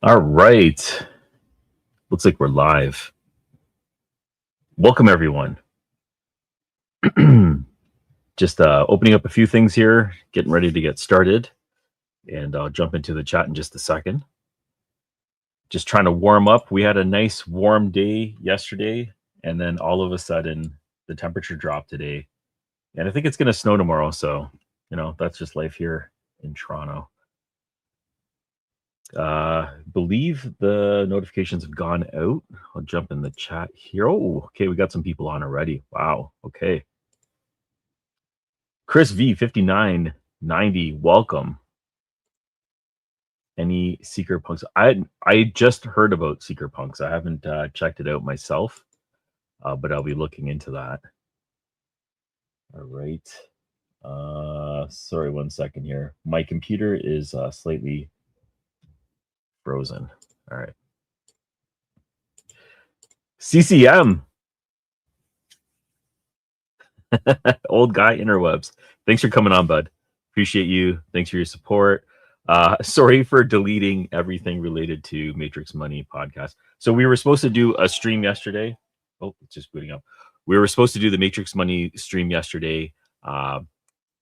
All right. Looks like we're live. Welcome, everyone. Just opening up a few things here, getting ready to get started. And I'll jump into the chat in just a second. Just trying to warm up. We had a nice warm day yesterday, and then all of a sudden the temperature dropped today. And I think it's going to snow tomorrow. So, that's just life here in Toronto. Believe the notifications have gone out. I'll jump in the chat here. Oh, okay, we got some people on already. Wow. Okay. Chris V 5990, welcome. Any Seeker Punks? I just heard about Seeker Punks. I haven't checked it out myself, but I'll be looking into that. All right. Sorry, 1 second here. My computer is slightly frozen. All right. CCM. Old guy interwebs. Thanks for coming on, bud. Appreciate you. Thanks for your support. Sorry for deleting everything related to Matrix Money podcast. So we were supposed to do a stream yesterday. Oh, it's just booting up. We were supposed to do the Matrix Money stream yesterday.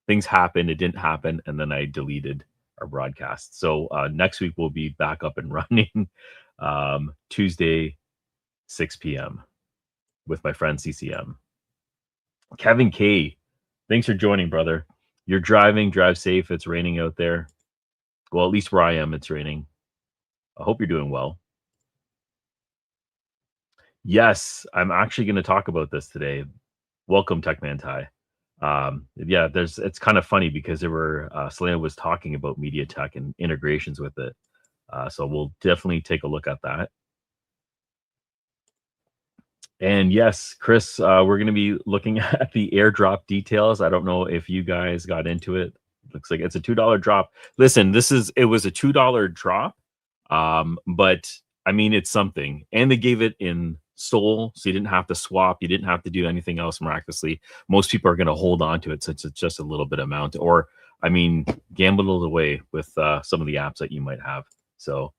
Things happened. It didn't happen. And then I deleted our broadcast. So next week we'll be back up and running Tuesday, 6 p.m. with my friend CCM. Kevin K, thanks for joining, brother. You're driving, drive safe. It's raining out there. Well, at least where I am, it's raining. I hope you're doing well. Yes, I'm actually going to talk about this today. Welcome, Techman Tai. Yeah, it's kind of funny because there were Selena was talking about media tech and integrations with it. So we'll definitely take a look at that. And yes, Chris, we're going to be looking at the airdrop details. I don't know if you guys got into it. Looks like it's a $2 drop. Listen, it was a $2 drop, but I mean, it's something. And they gave it in Sol, so you didn't have to swap. You didn't have to do anything else miraculously. Most people are going to hold on to it since it's just a little bit amount, or I mean, gamble it away with some of the apps that you might have. So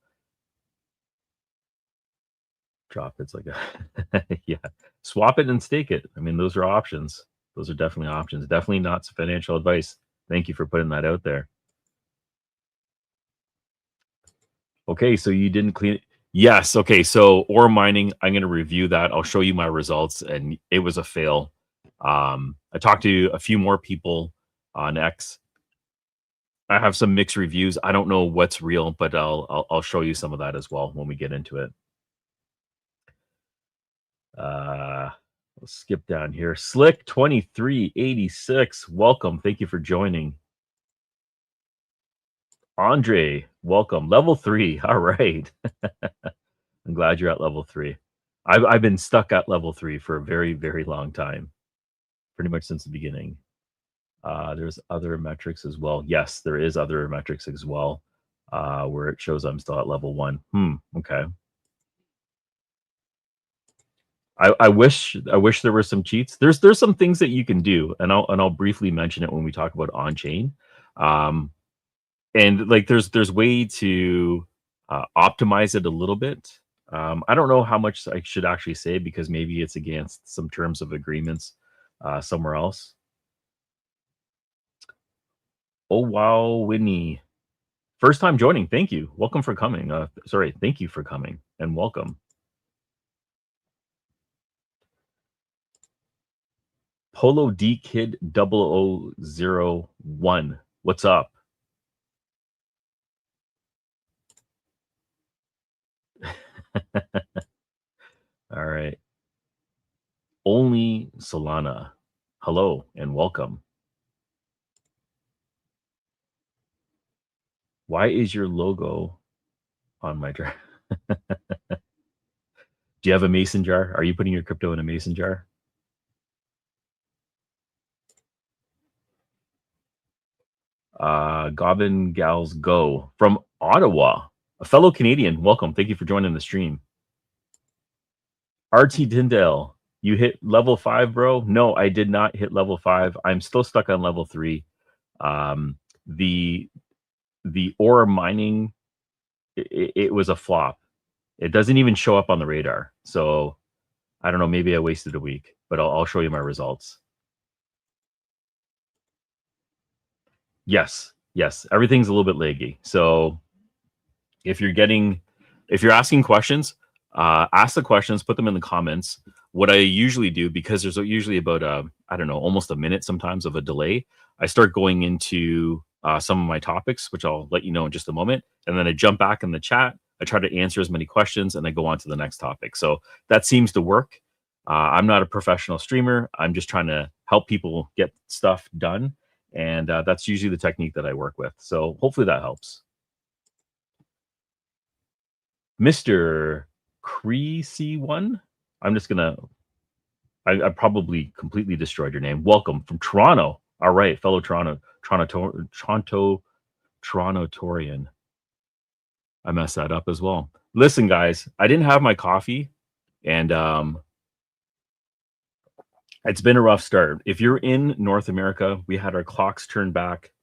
drop it's like a yeah, swap it and stake it. I mean, those are options. Those are definitely options. Definitely not financial advice. Thank you for putting that out there. Okay, so you didn't clean it. Yes. Okay, so ore mining, I'm going to review that. I'll show you my results, and it was a fail. I talked to a few more people on X. I have some mixed reviews. I don't know what's real, but I'll show you some of that as well when we get into it. We'll skip down here. Slick 2386, welcome. Thank you for joining. Andre, welcome. Level 3. All right. I'm glad you're at level 3. I've been stuck at level 3 for a very, very long time, pretty much since the beginning. There's other metrics as well. Yes, there is other metrics as well, where it shows I'm still at level 1. Okay. I wish there were some cheats. There's some things that you can do, and I'll briefly mention it when we talk about Onchain. And like there's way to optimize it a little bit. I don't know how much I should actually say because maybe it's against some terms of agreements somewhere else. Oh wow, Winnie, first time joining. Thank you. Welcome for coming. Thank you for coming and welcome. Polo D Kid 0001. What's up? All right. Only Solana. Hello and welcome. Why is your logo on my jar? Do you have a mason jar? Are you putting your crypto in a mason jar? Goblin Gals Go from Ottawa, a fellow Canadian. Welcome. Thank you for joining the stream. RT Tyndale, you hit level 5, bro? No, I did not hit level 5. I'm still stuck on level 3. The ore mining, it was a flop. It doesn't even show up on the radar. So I don't know, maybe I wasted a week, but I'll show you my results. Yes, everything's a little bit laggy. So if you're asking questions, ask the questions, put them in the comments. What I usually do, because there's usually about I don't know, almost a minute sometimes of a delay, I start going into some of my topics, which I'll let you know in just a moment, and then I jump back in the chat. I try to answer as many questions, and I go on to the next topic. So that seems to work. I'm not a professional streamer. I'm just trying to help people get stuff done, and that's usually the technique that I work with. So hopefully that helps. Mr. Creasy1, I'm just gonna. I probably completely destroyed your name. Welcome from Toronto. All right, fellow Torontotorian. I messed that up as well. Listen, guys, I didn't have my coffee, and it's been a rough start. If you're in North America, we had our clocks turned back.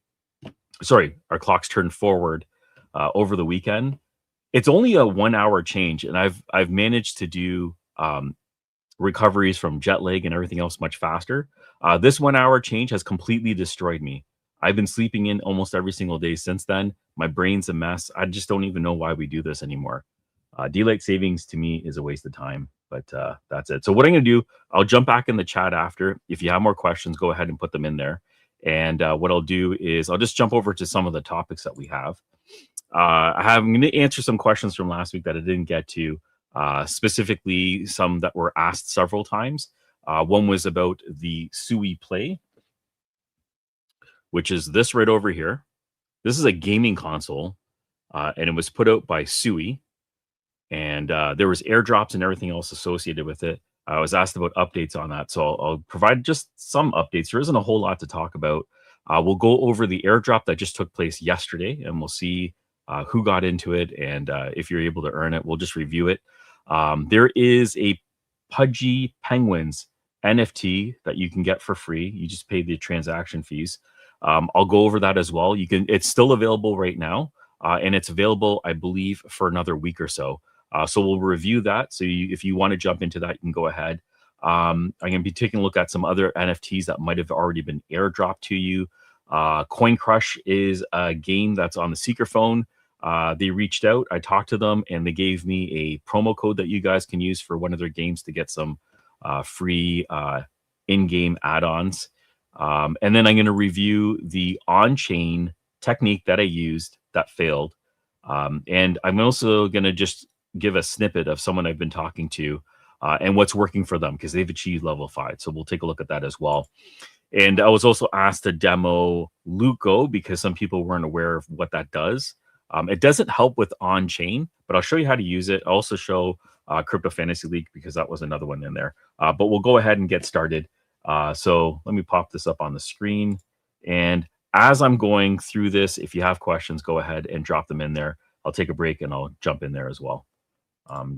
Sorry, our clocks turned forward over the weekend. It's only a 1 hour change, and I've managed to do recoveries from jet lag and everything else much faster. This 1 hour change has completely destroyed me. I've been sleeping in almost every single day since then. My brain's a mess. I just don't even know why we do this anymore. Daylight savings to me is a waste of time, but that's it. So what I'm going to do, I'll jump back in the chat after. If you have more questions, go ahead and put them in there. And what I'll do is I'll just jump over to some of the topics that we have. I'm going to answer some questions from last week that I didn't get to, specifically some that were asked several times. One was about the SuiPlay, which is this right over here. This is a gaming console, and it was put out by Sui, and there was airdrops and everything else associated with it. I was asked about updates on that, so I'll provide just some updates. There isn't a whole lot to talk about. We'll go over the airdrop that just took place yesterday, and we'll see who got into it, and if you're able to earn it. We'll just review it. There is a Pudgy Penguins NFT that you can get for free. You just pay the transaction fees. I'll go over that as well. It's still available right now, and it's available, I believe, for another week or so. So we'll review that. So if you want to jump into that, you can go ahead. I'm going to be taking a look at some other NFTs that might have already been airdropped to you. Coin Crush is a game that's on the Seeker phone. They reached out, I talked to them, and they gave me a promo code that you guys can use for one of their games to get some free in-game add-ons. And then I'm going to review the on-chain technique that I used that failed. And I'm also going to just give a snippet of someone I've been talking to and what's working for them, because they've achieved level 5. So we'll take a look at that as well. And I was also asked to demo Luco because some people weren't aware of what that does. It doesn't help with on-chain, but I'll show you how to use it. I'll also show Crypto Fantasy League because that was another one in there. But we'll go ahead and get started. So let me pop this up on the screen. And as I'm going through this, if you have questions, go ahead and drop them in there. I'll take a break and I'll jump in there as well.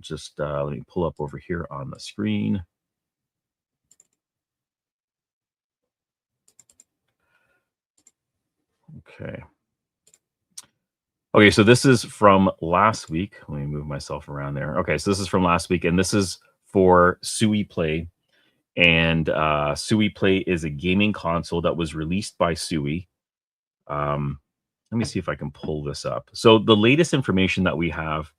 Just let me pull up over here on the screen. Okay. Okay, so this is from last week. Let me move myself around there. Okay, so this is from last week, and this is for SuiPlay. And SuiPlay is a gaming console that was released by Sui. Let me see if I can pull this up. So the latest information that we have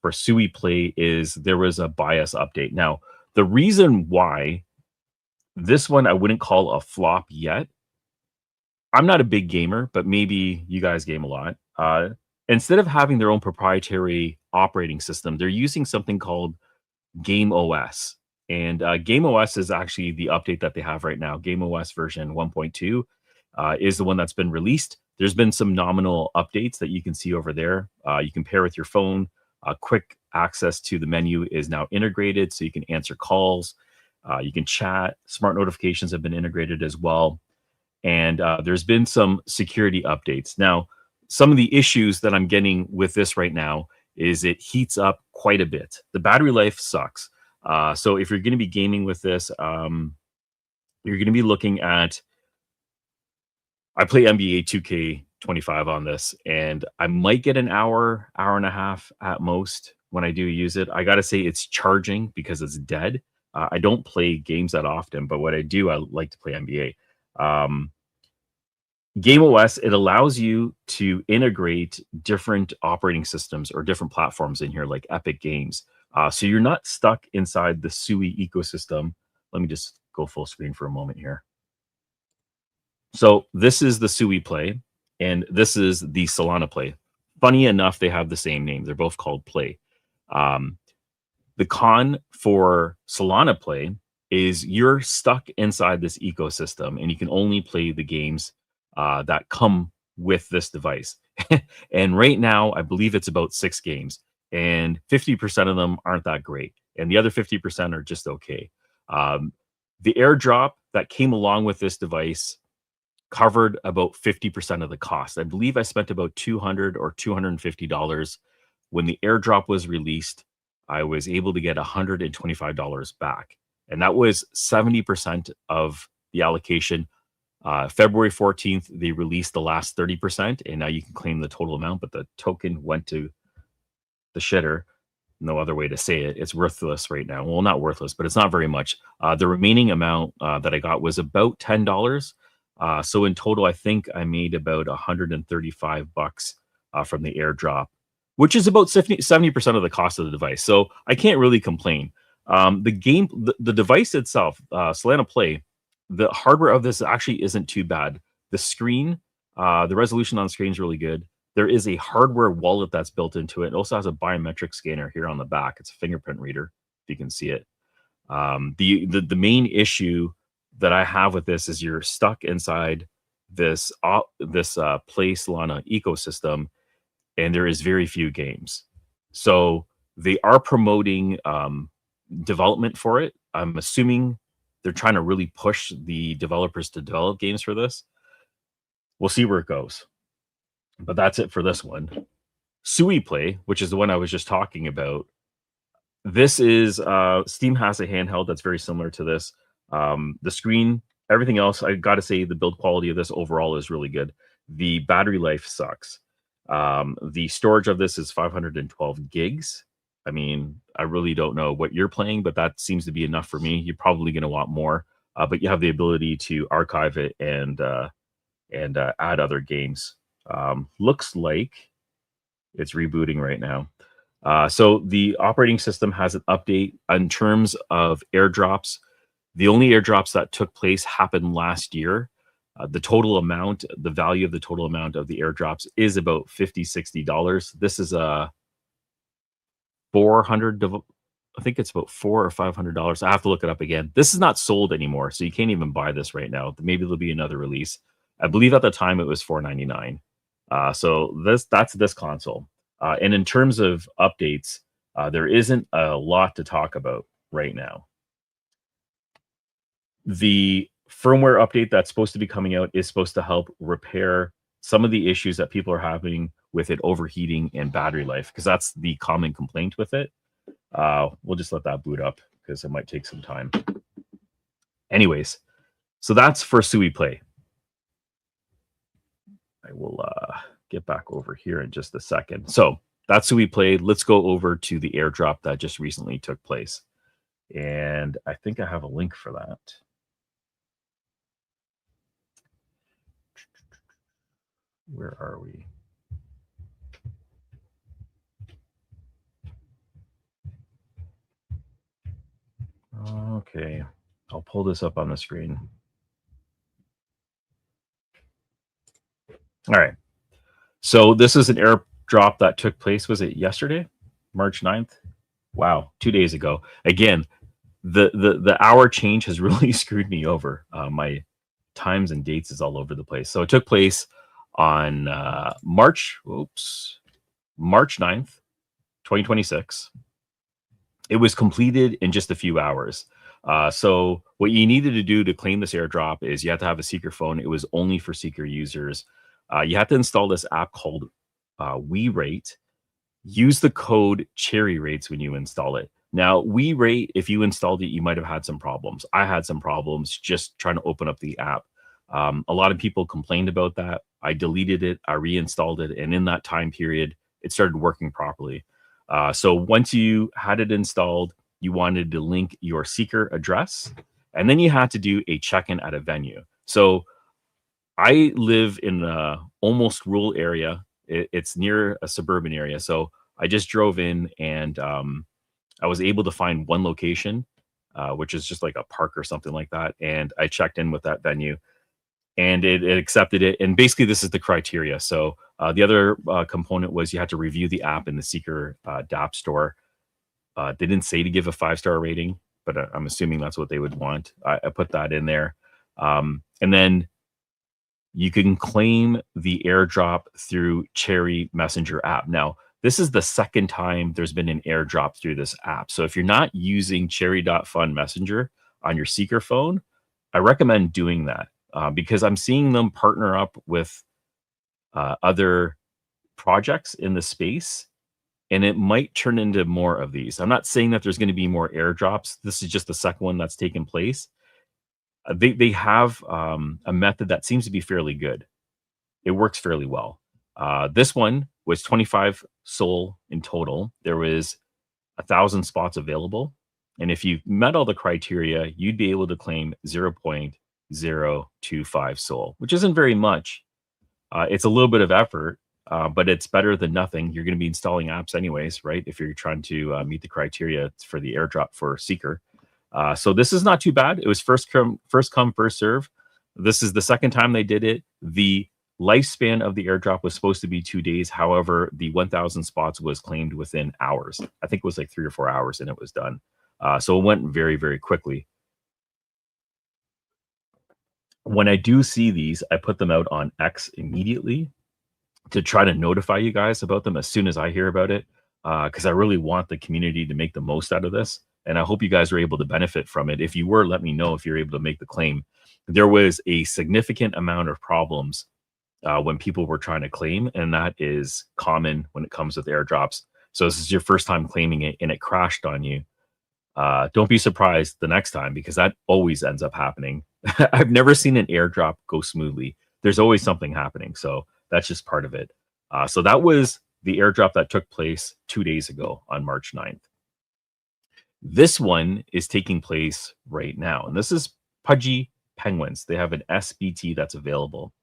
for SuiPlay is there was a bias update. Now, the reason why this one I wouldn't call a flop yet, I'm not a big gamer, but maybe you guys game a lot. Instead of having their own proprietary operating system, they're using something called Game OS. And Game OS is actually the update that they have right now. Game OS version 1.2 is the one that's been released. There's been some nominal updates that you can see over there. You can pair with your phone. Quick access to the menu is now integrated, so you can answer calls. You can chat. Smart notifications have been integrated as well. And there's been some security updates. Now, some of the issues that I'm getting with this right now is it heats up quite a bit. The battery life sucks. So if you're going to be gaming with this, you're going to be looking at, I play NBA $1.25 on this, and I might get an hour and a half at most when I do use it. I got to say it's charging because it's dead. I don't play games that often, but what I do, I like to play NBA. Game OS, it allows you to integrate different operating systems or different platforms in here, like Epic Games. So you're not stuck inside the Sui ecosystem. Let me just go full screen for a moment here. So this is the SuiPlay, and this is the Solana Play. Funny enough, they have the same name. They're both called Play. The con for Solana Play is you're stuck inside this ecosystem, and you can only play the games that come with this device. And right now, I believe it's about 6 games, and 50% of them aren't that great, and the other 50% are just okay. The airdrop that came along with this device covered about 50% of the cost. I believe I spent about $200 or $250 when the airdrop was released. I was able to get $125 back, and that was 70% of the allocation. February 14th, they released the last 30%, and now you can claim the total amount, but the token went to the shitter. No other way to say it. It's worthless right now. Well, not worthless, but it's not very much. The remaining amount that I got was about $10. So in total, I think I made about $135 from the airdrop, which is about 70% of the cost of the device. So I can't really complain. The device itself, Solana Play, the hardware of this actually isn't too bad. The screen, the resolution on the screen is really good. There is a hardware wallet that's built into it. It also has a biometric scanner here on the back. It's a fingerprint reader, if you can see it. The main issue that I have with this is you're stuck inside this Play Solana ecosystem, and there is very few games. So they are promoting development for it. I'm assuming they're trying to really push the developers to develop games for this. We'll see where it goes. But that's it for this one. SuiPlay, which is the one I was just talking about. This is Steam has a handheld that's very similar to this. The screen, everything else, I got to say the build quality of this overall is really good. The battery life sucks. The storage of this is 512 gigs. I mean, I really don't know what you're playing, but that seems to be enough for me. You're probably going to want more, but you have the ability to archive it and add other games. Looks like it's rebooting right now. So the operating system has an update in terms of airdrops. The only airdrops that took place happened last year. The total amount, the value of the total amount of the airdrops is about $50-$60. This is a $400. I think it's about $400 or $500. I have to look it up again. This is not sold anymore, so you can't even buy this right now. Maybe there'll be another release. I believe at the time it was $499. So that's this console. And in terms of updates, there isn't a lot to talk about right now. The firmware update that's supposed to be coming out is supposed to help repair some of the issues that people are having with it overheating and battery life, because that's the common complaint with it. We'll just let that boot up because it might take some time. Anyways, so that's for SuiPlay. I will get back over here in just a second. So that's SuiPlay. Let's go over to the airdrop that just recently took place. And I think I have a link for that. Where are we? Okay, I'll pull this up on the screen. All right. So this is an airdrop that took place. Was it yesterday, March 9th? Wow, 2 days ago. Again, the hour change has really screwed me over. My times and dates is all over the place. So it took place on March 9th, 2026. It was completed in just a few hours. So what you needed to do to claim this airdrop is you have to have a Seeker phone. It was only for Seeker users. You have to install this app called WeRate. Use the code CherryRates when you install it. Now, WeRate, if you installed it, you might have had some problems. I had some problems just trying to open up the app. A lot of people complained about that. I deleted it, I reinstalled it, and in that time period, it started working properly. So once you had it installed, you wanted to link your Seeker address, and then you had to do a check-in at a venue. So I live in a almost rural area. It's near a suburban area. So I just drove in and I was able to find one location, which is just like a park or something like that. And I checked in with that venue and it accepted it. And basically, this is the criteria. So the other component was you had to review the app in the Seeker dApp store. They didn't say to give a 5-star rating, but I'm assuming that's what they would want. I put that in there. And then you can claim the airdrop through Cherry Messenger app. Now, this is the second time there's been an airdrop through this app. So if you're not using Cherry.Fund Messenger on your Seeker phone, I recommend doing that because I'm seeing them partner up with other projects in the space, and it might turn into more of these. I'm not saying that there's going to be more airdrops. This is just the second one that's taken place. They have a method that seems to be fairly good. It works fairly well. This one was 25 SOL in total. There was 1,000 spots available. And if you met all the criteria, you'd be able to claim 0.025 SOL, which isn't very much. It's a little bit of effort, but it's better than nothing. You're going to be installing apps anyways, right? If you're trying to meet the criteria for the airdrop for Seeker. So this is not too bad. It was first come, first serve. This is the second time they did it. The lifespan of the airdrop was supposed to be 2 days. However, the 1,000 spots was claimed within hours. I think it was like 3 or 4 hours and it was done. So it went very, very quickly. When I do see these, I put them out on X immediately to try to notify you guys about them as soon as I hear about it, because I really want the community to make the most out of this. And I hope you guys are able to benefit from it. If you were, let me know if you're able to make the claim. There was a significant amount of problems when people were trying to claim, and that is common when it comes with airdrops. So this is your first time claiming it and it crashed on you. Don't be surprised the next time, because that always ends up happening. I've never seen an airdrop go smoothly. There's always something happening. So that's just part of it. So that was the airdrop that took place 2 days ago on March 9th. This one is taking place right now. And this is Pudgy Penguins. They have an SBT that's available.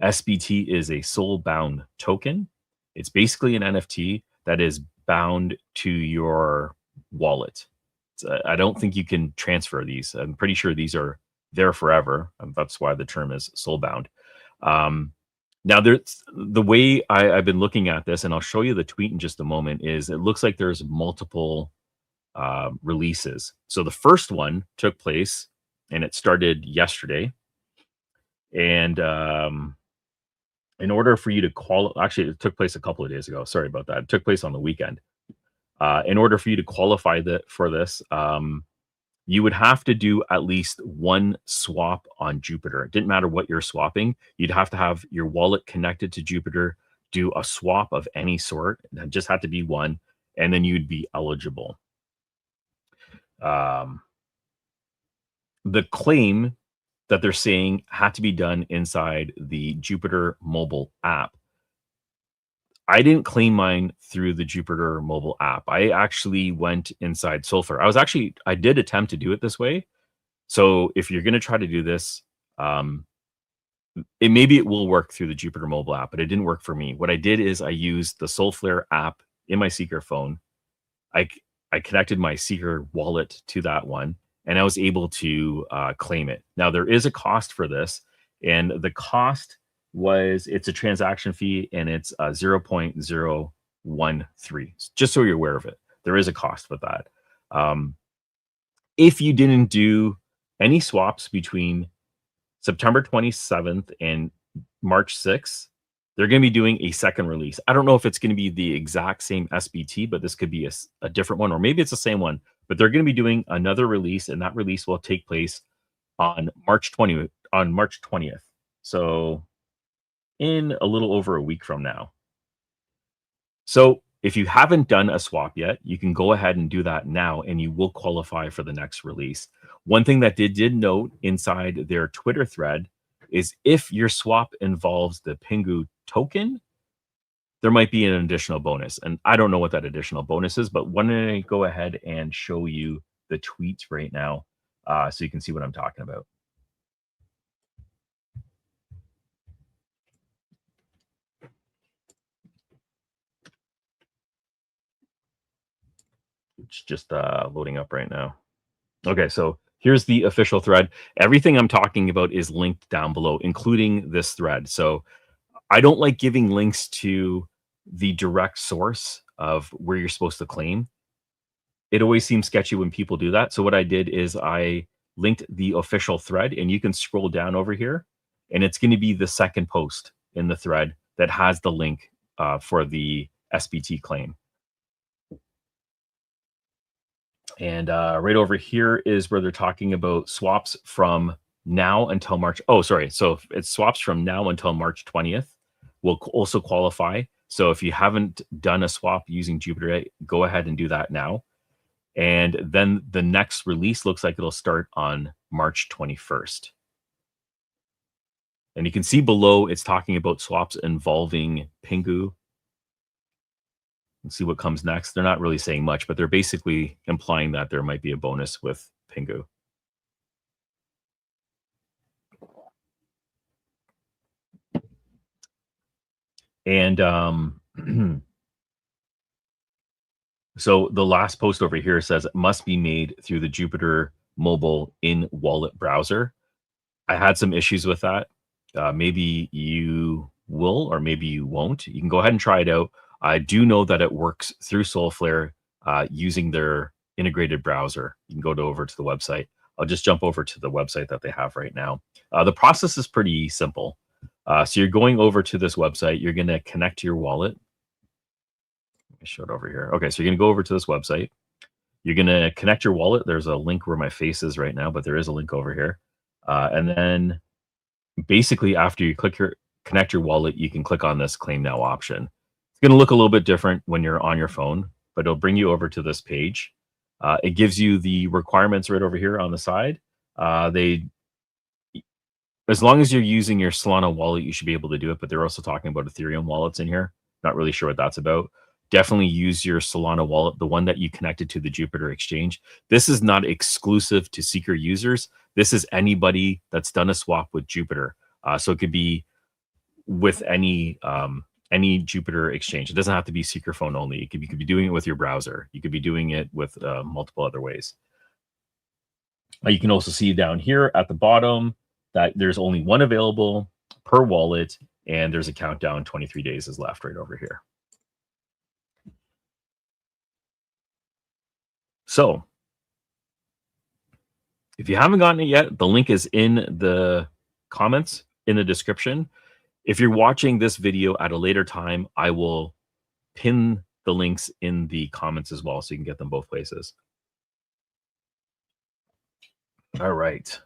SBT is a soul-bound token. It's basically an NFT that is bound to your wallet. I don't think you can transfer these. I'm pretty sure these are there forever. That's why the term is soul-bound. Now, the way I've been looking at this, and I'll show you the tweet in just a moment, is it looks like there's multiple releases. So the first one took place, and it started yesterday. And in order for you to actually, it took place a couple of days ago. Sorry about that. It took place on the weekend. In order for you to qualify for this, you would have to do at least one swap on Jupiter. It didn't matter what you're swapping. You'd have to have your wallet connected to Jupiter, do a swap of any sort. It just had to be one, and then you'd be eligible. The claim that they're saying had to be done inside the Jupiter mobile app. I didn't claim mine through the Jupiter mobile app. I actually went inside Sulfur. I did attempt to do it this way. So if you're going to try to do this, maybe it will work through the Jupiter mobile app, but it didn't work for me. What I did is I used the Soulflare app in my Seeker phone. I connected my Seeker wallet to that one, and I was able to claim it. Now, there is a cost for this, and the cost it's a transaction fee, and it's 0.013. Just so you're aware of it, there is a cost with that. If you didn't do any swaps between September 27th and March 6th, they're going to be doing a second release. I don't know if it's going to be the exact same SBT, but this could be a different one, or maybe it's the same one, but they're going to be doing another release, and that release will take place on March 20th. So in a little over a week from now. So if you haven't done a swap yet, you can go ahead and do that now, and you will qualify for the next release. One thing that did note inside their Twitter thread is if your swap involves the Pingu token, there might be an additional bonus. And I don't know what that additional bonus is, but why don't I go ahead and show you the tweets right now so you can see what I'm talking about. It's just loading up right now. Okay, so here's the official thread. Everything I'm talking about is linked down below, including this thread. So I don't like giving links to the direct source of where you're supposed to claim. It always seems sketchy when people do that. So what I did is I linked the official thread, and you can scroll down over here, and it's going to be the second post in the thread that has the link for the SBT claim. And right over here is where they're talking about swaps from now until March. Oh, sorry. So it's swaps from now until March 20th will also qualify. So if you haven't done a swap using Jupiter, go ahead and do that now. And then the next release looks like it'll start on March 21st. And you can see below it's talking about swaps involving Pingu. Let's see what comes next. They're not really saying much, but they're basically implying that there might be a bonus with Pingu. And so the last post over here says it must be made through the Jupiter mobile in-wallet browser. I had some issues with that. Maybe you will, or maybe you won't. You can go ahead and try it out. I do know that it works through Solflare using their integrated browser. You can go over to the website. I'll just jump over to the website that they have right now. The process is pretty simple. So you're going over to this website. You're going to connect to your wallet. Let me show it over here. Okay, so you're going to go over to this website. You're going to connect your wallet. There's a link where my face is right now, but there is a link over here. And then basically after you connect your wallet, you can click on this claim now option. It's going to look a little bit different when you're on your phone, but it'll bring you over to this page. It gives you the requirements right over here on the side. As long as you're using your Solana wallet, you should be able to do it, but they're also talking about Ethereum wallets in here. Not really sure what that's about. Definitely use your Solana wallet, the one that you connected to the Jupiter exchange. This is not exclusive to Seeker users. This is anybody that's done a swap with Jupiter. So it could be with any Jupiter exchange. It doesn't have to be Seeker phone only. You could be doing it with your browser. You could be doing it with multiple other ways. You can also see down here at the bottom that there's only one available per wallet, and there's a countdown. 23 days is left right over here. So if you haven't gotten it yet, the link is in the comments in the description. If you're watching this video at a later time, I will pin the links in the comments as well, so you can get them both places. All right.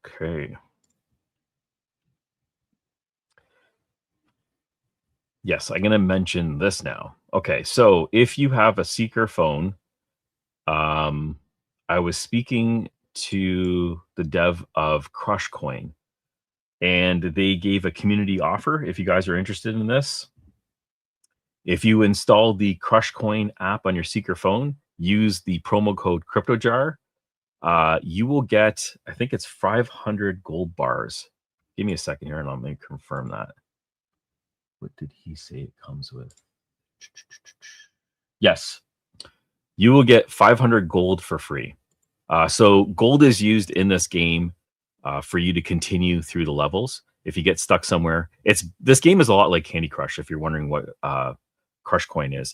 Okay. Yes, I'm going to mention this now. Okay, so if you have a Seeker phone, I was speaking to the dev of CrushCoin, and they gave a community offer. If you guys are interested in this, if you install the CrushCoin app on your Seeker phone, use the promo code CryptoJar, you will get, I think it's 500 gold bars. Give me a second here and let me confirm that. What did he say it comes with? Yes, you will get 500 gold for free. So gold is used in this game for you to continue through the levels. If you get stuck somewhere, this game is a lot like Candy Crush. If you're wondering what CrushCoin is,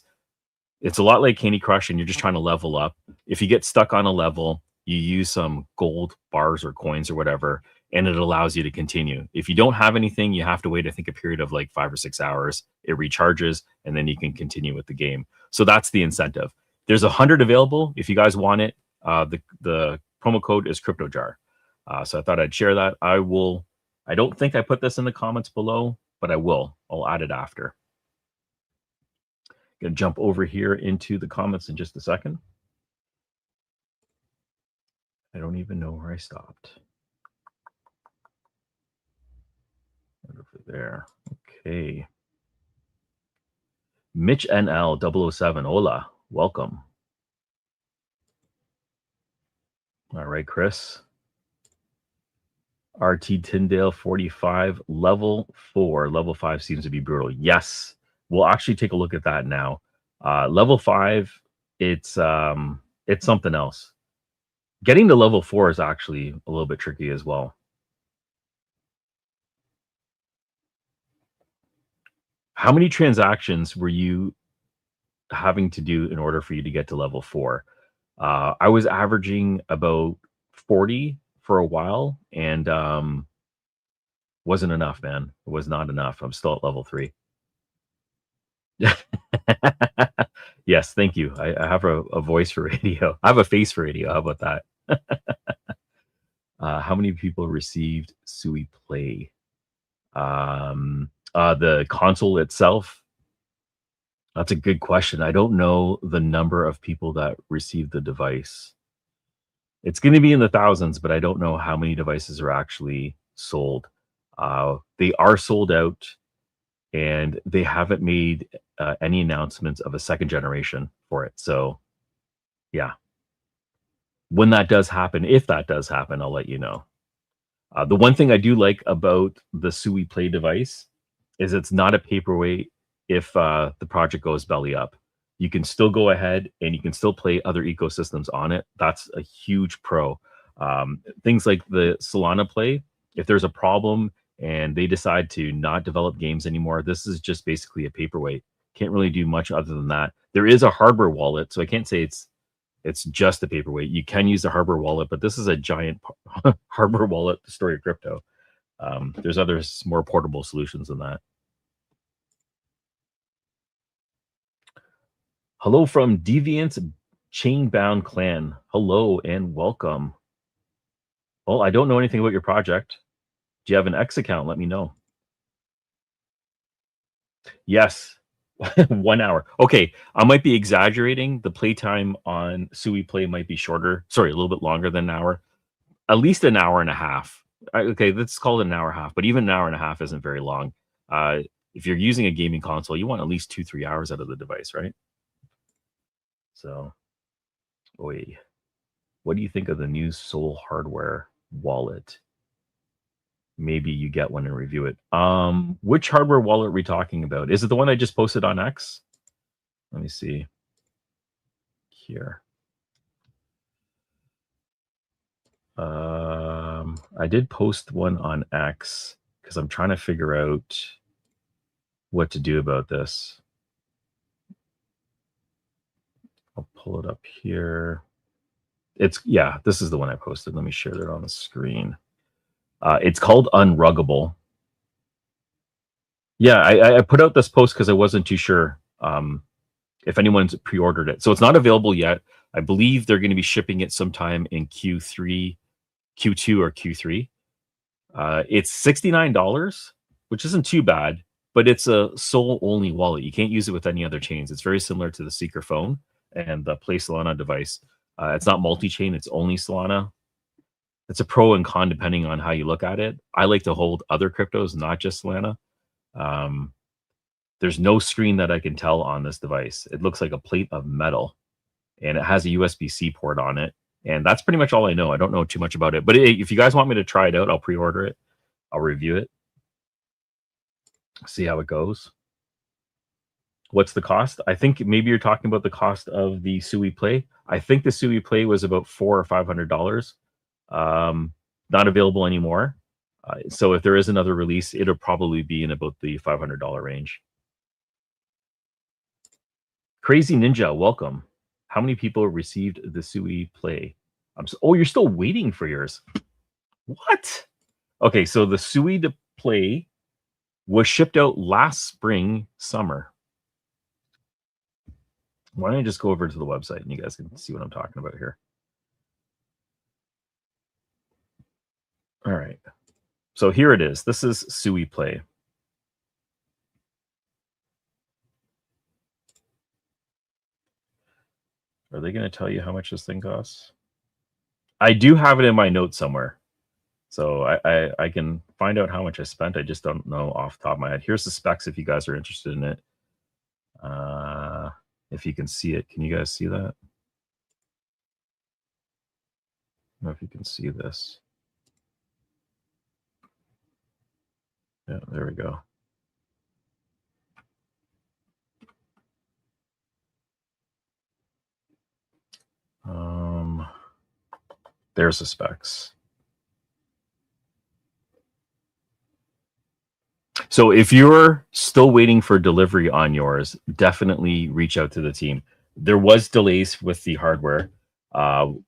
it's a lot like Candy Crush, and you're just trying to level up. If you get stuck on a level, you use some gold bars or coins or whatever, and it allows you to continue. If you don't have anything, you have to wait, I think, a period of like 5 or 6 hours. It recharges, and then you can continue with the game. So that's the incentive. There's 100 available. If you guys want it, the promo code is CryptoJar. So I thought I'd share that. I don't think I put this in the comments below, but I will. I'll add it after. Gonna jump over here into the comments in just a second. I don't even know where I stopped. Over there. Okay. Mitch NL 007. Hola. Welcome. All right, Chris. RT Tyndale 45. Level 4. Level 5 seems to be brutal. Yes. We'll actually take a look at that now. Level 5, it's something else. Getting to level 4 is actually a little bit tricky as well. How many transactions were you having to do in order for you to get to level 4? I was averaging about 40 for a while, and wasn't enough, man. It was not enough. I'm still at level 3. Yes, thank you. I have a voice for radio. I have a face for radio. How about that? How many people received SuiPlay? The console itself. That's a good question. I don't know the number of people that received the device. It's going to be in the thousands, but I don't know how many devices are actually sold. They are sold out, and they haven't made any announcements of a second generation for it. So, yeah, when that does happen, if that does happen, I'll let you know. The one thing I do like about the SuiPlay device is it's not a paperweight if the project goes belly up. You can still go ahead and you can still play other ecosystems on it. That's a huge pro. Things like the Solana Play, if there's a problem and they decide to not develop games anymore, this is just basically a paperweight. Can't really do much other than that. There is a hardware wallet, so I can't say it's just a paperweight. You can use the hardware wallet, but this is a giant hardware wallet to store your crypto. There's other more portable solutions than that. Hello from Deviant Chainbound Clan. Hello and welcome. Well, I don't know anything about your project. Do you have an X account? Let me know. Yes. 1 hour. Okay, I might be exaggerating. The playtime on SuiPlay might be shorter. Sorry, a little bit longer than an hour. At least an hour and a half. Okay, let's call it an hour and a half, but even an hour and a half isn't very long. If you're using a gaming console, you want at least 2-3 hours out of the device, right? So, oi. What do you think of the new Soul hardware wallet? Maybe you get one and review it. Which hardware wallet are we talking about? Is it the one I just posted on X? Let me see here. I did post one on X because I'm trying to figure out what to do about this. I'll pull it up here. Yeah, this is the one I posted. Let me share that on the screen. It's called Unruggable. Yeah, I put out this post because I wasn't too sure if anyone's pre-ordered it. So it's not available yet. I believe they're going to be shipping it sometime in Q2 or Q3. It's $69, which isn't too bad, but it's a Sol-only wallet. You can't use it with any other chains. It's very similar to the Seeker phone and the Play Solana device. It's not multi-chain. It's only Solana. It's a pro and con depending on how you look at it. I like to hold other cryptos, not just Solana. There's no screen that I can tell on this device. It looks like a plate of metal, and it has a USB-C port on it. And that's pretty much all I know. I don't know too much about it. But if you guys want me to try it out, I'll pre-order it. I'll review it. See how it goes. What's the cost? I think maybe you're talking about the cost of the SuiPlay. I think the SuiPlay was about $400 or $500. Not available anymore. So if there is another release, it'll probably be in about the $500 range. Crazy Ninja, welcome. How many people received the SuiPlay? Oh, you're still waiting for yours. What? Okay, so the SuiPlay was shipped out last spring, summer. Why don't I just go over to the website and you guys can see what I'm talking about here. All right. So here it is. This is SuiPlay. Are they going to tell you how much this thing costs? I do have it in my notes somewhere. So I can find out how much I spent. I just don't know off the top of my head. Here's the specs if you guys are interested in it. If you can see it, can you guys see that? I don't know if you can see this. Yeah, there we go. There's the specs. So if you're still waiting for delivery on yours, definitely reach out to the team. There was delays with the hardware.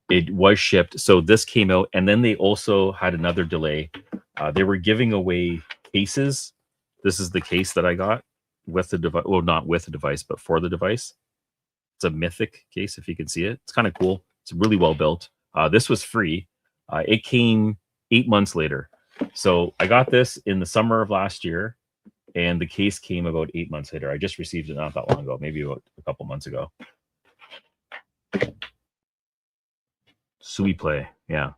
It was shipped. So this came out, and then they also had another delay. They were giving away cases. This is the case that I got with the device. Well, not with the device, but for the device. It's a Mythic case, if you can see it. It's kind of cool. It's really well built. This was free. It came 8 months later. So I got this in the summer of last year, and the case came about 8 months later. I just received it not that long ago, maybe about a couple months ago. SuiPlay, yeah.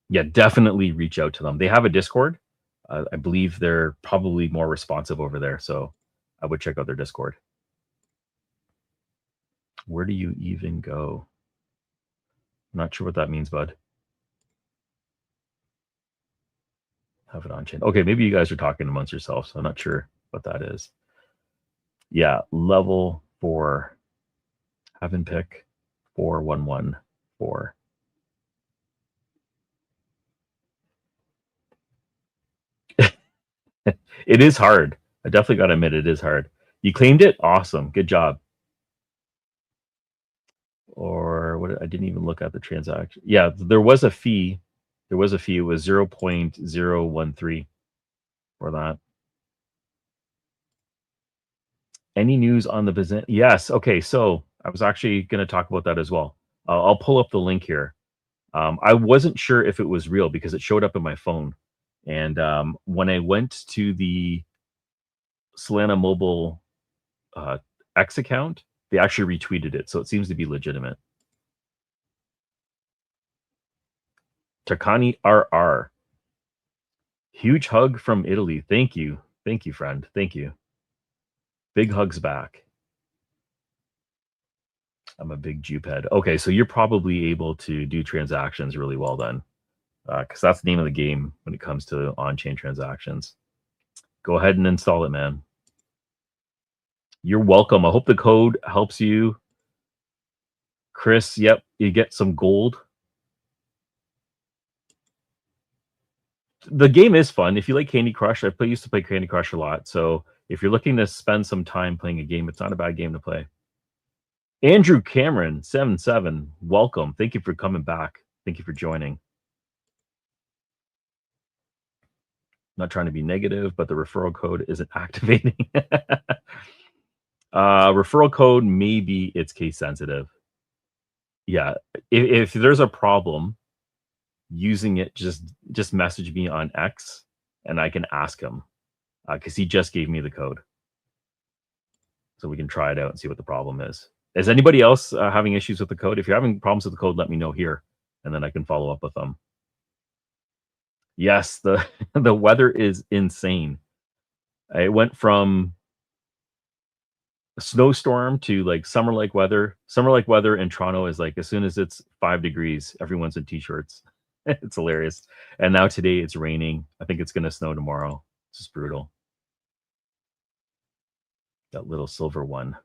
Yeah, definitely reach out to them. They have a Discord. I believe they're probably more responsive over there, so I would check out their Discord. Where do you even go? I'm not sure what that means, bud. Have it on chain. Okay, maybe you guys are talking amongst yourselves. So I'm not sure what that is. Yeah, level 4. Heaven pick 4114. It is hard. I definitely got to admit it is hard. You claimed it? Awesome. Good job. Or what? I didn't even look at the transaction. Yeah, there was a fee. There was a fee. It was 0.013 for that. Any news on the business? Yes. Okay. So I was actually going to talk about that as well. I'll pull up the link here. I wasn't sure if it was real because it showed up in my phone. And when I went to the Solana Mobile X account, they actually retweeted it. So it seems to be legitimate. Takani RR. Huge hug from Italy. Thank you. Thank you, friend. Thank you. Big hugs back. I'm a big Juped. Okay, so you're probably able to do transactions really well then, because that's the name of the game when it comes to on-chain transactions. Go ahead and install it, man. You're welcome. I hope the code helps you. Chris, yep, you get some gold. The game is fun. If you like Candy Crush, I used to play Candy Crush a lot. So if you're looking to spend some time playing a game, it's not a bad game to play. Andrew Cameron, 77, welcome. Thank you for coming back. Thank you for joining. Not trying to be negative, but the referral code isn't activating. Referral code, maybe it's case sensitive. Yeah, if there's a problem using it, just message me on X and I can ask him because he just gave me the code. So we can try it out and see what the problem is. Is anybody else having issues with the code? If you're having problems with the code, let me know here, and then I can follow up with them. Yes, the the weather is insane. It went from a snowstorm to like summer-like weather. Summer-like weather in Toronto is like as soon as it's 5 degrees, everyone's in t-shirts. It's hilarious. And now today it's raining. I think it's going to snow tomorrow. It's just brutal. That little silver one.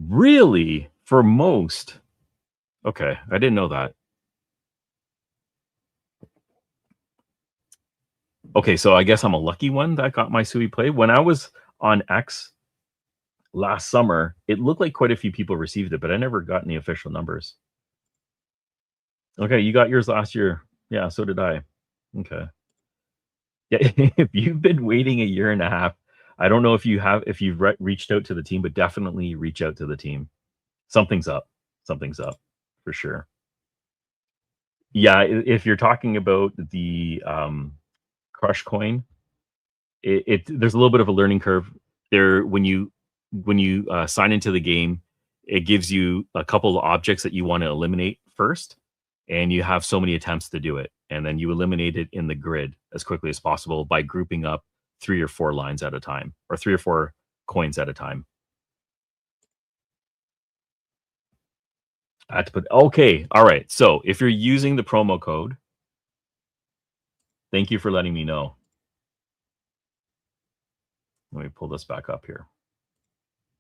Really? For most? Okay, I didn't know that. Okay, so I guess I'm a lucky one that got my SuiPlay. When I was on X last summer, it looked like quite a few people received it, but I never got any official numbers. Okay, you got yours last year. Yeah, so did I. Okay. Yeah, if you've been waiting a year and a half, I don't know if you've reached out to the team, but definitely reach out to the team. Something's up. Something's up for sure. Yeah, if you're talking about the CrushCoin, there's a little bit of a learning curve there when you when you sign into the game, it gives you a couple of objects that you want to eliminate first, and you have so many attempts to do it, and then you eliminate it in the grid as quickly as possible by grouping up 3 or 4 lines at a time, or 3 or 4 coins at a time. I had to put okay, all right. So if you're using the promo code, thank you for letting me know. Let me pull this back up here.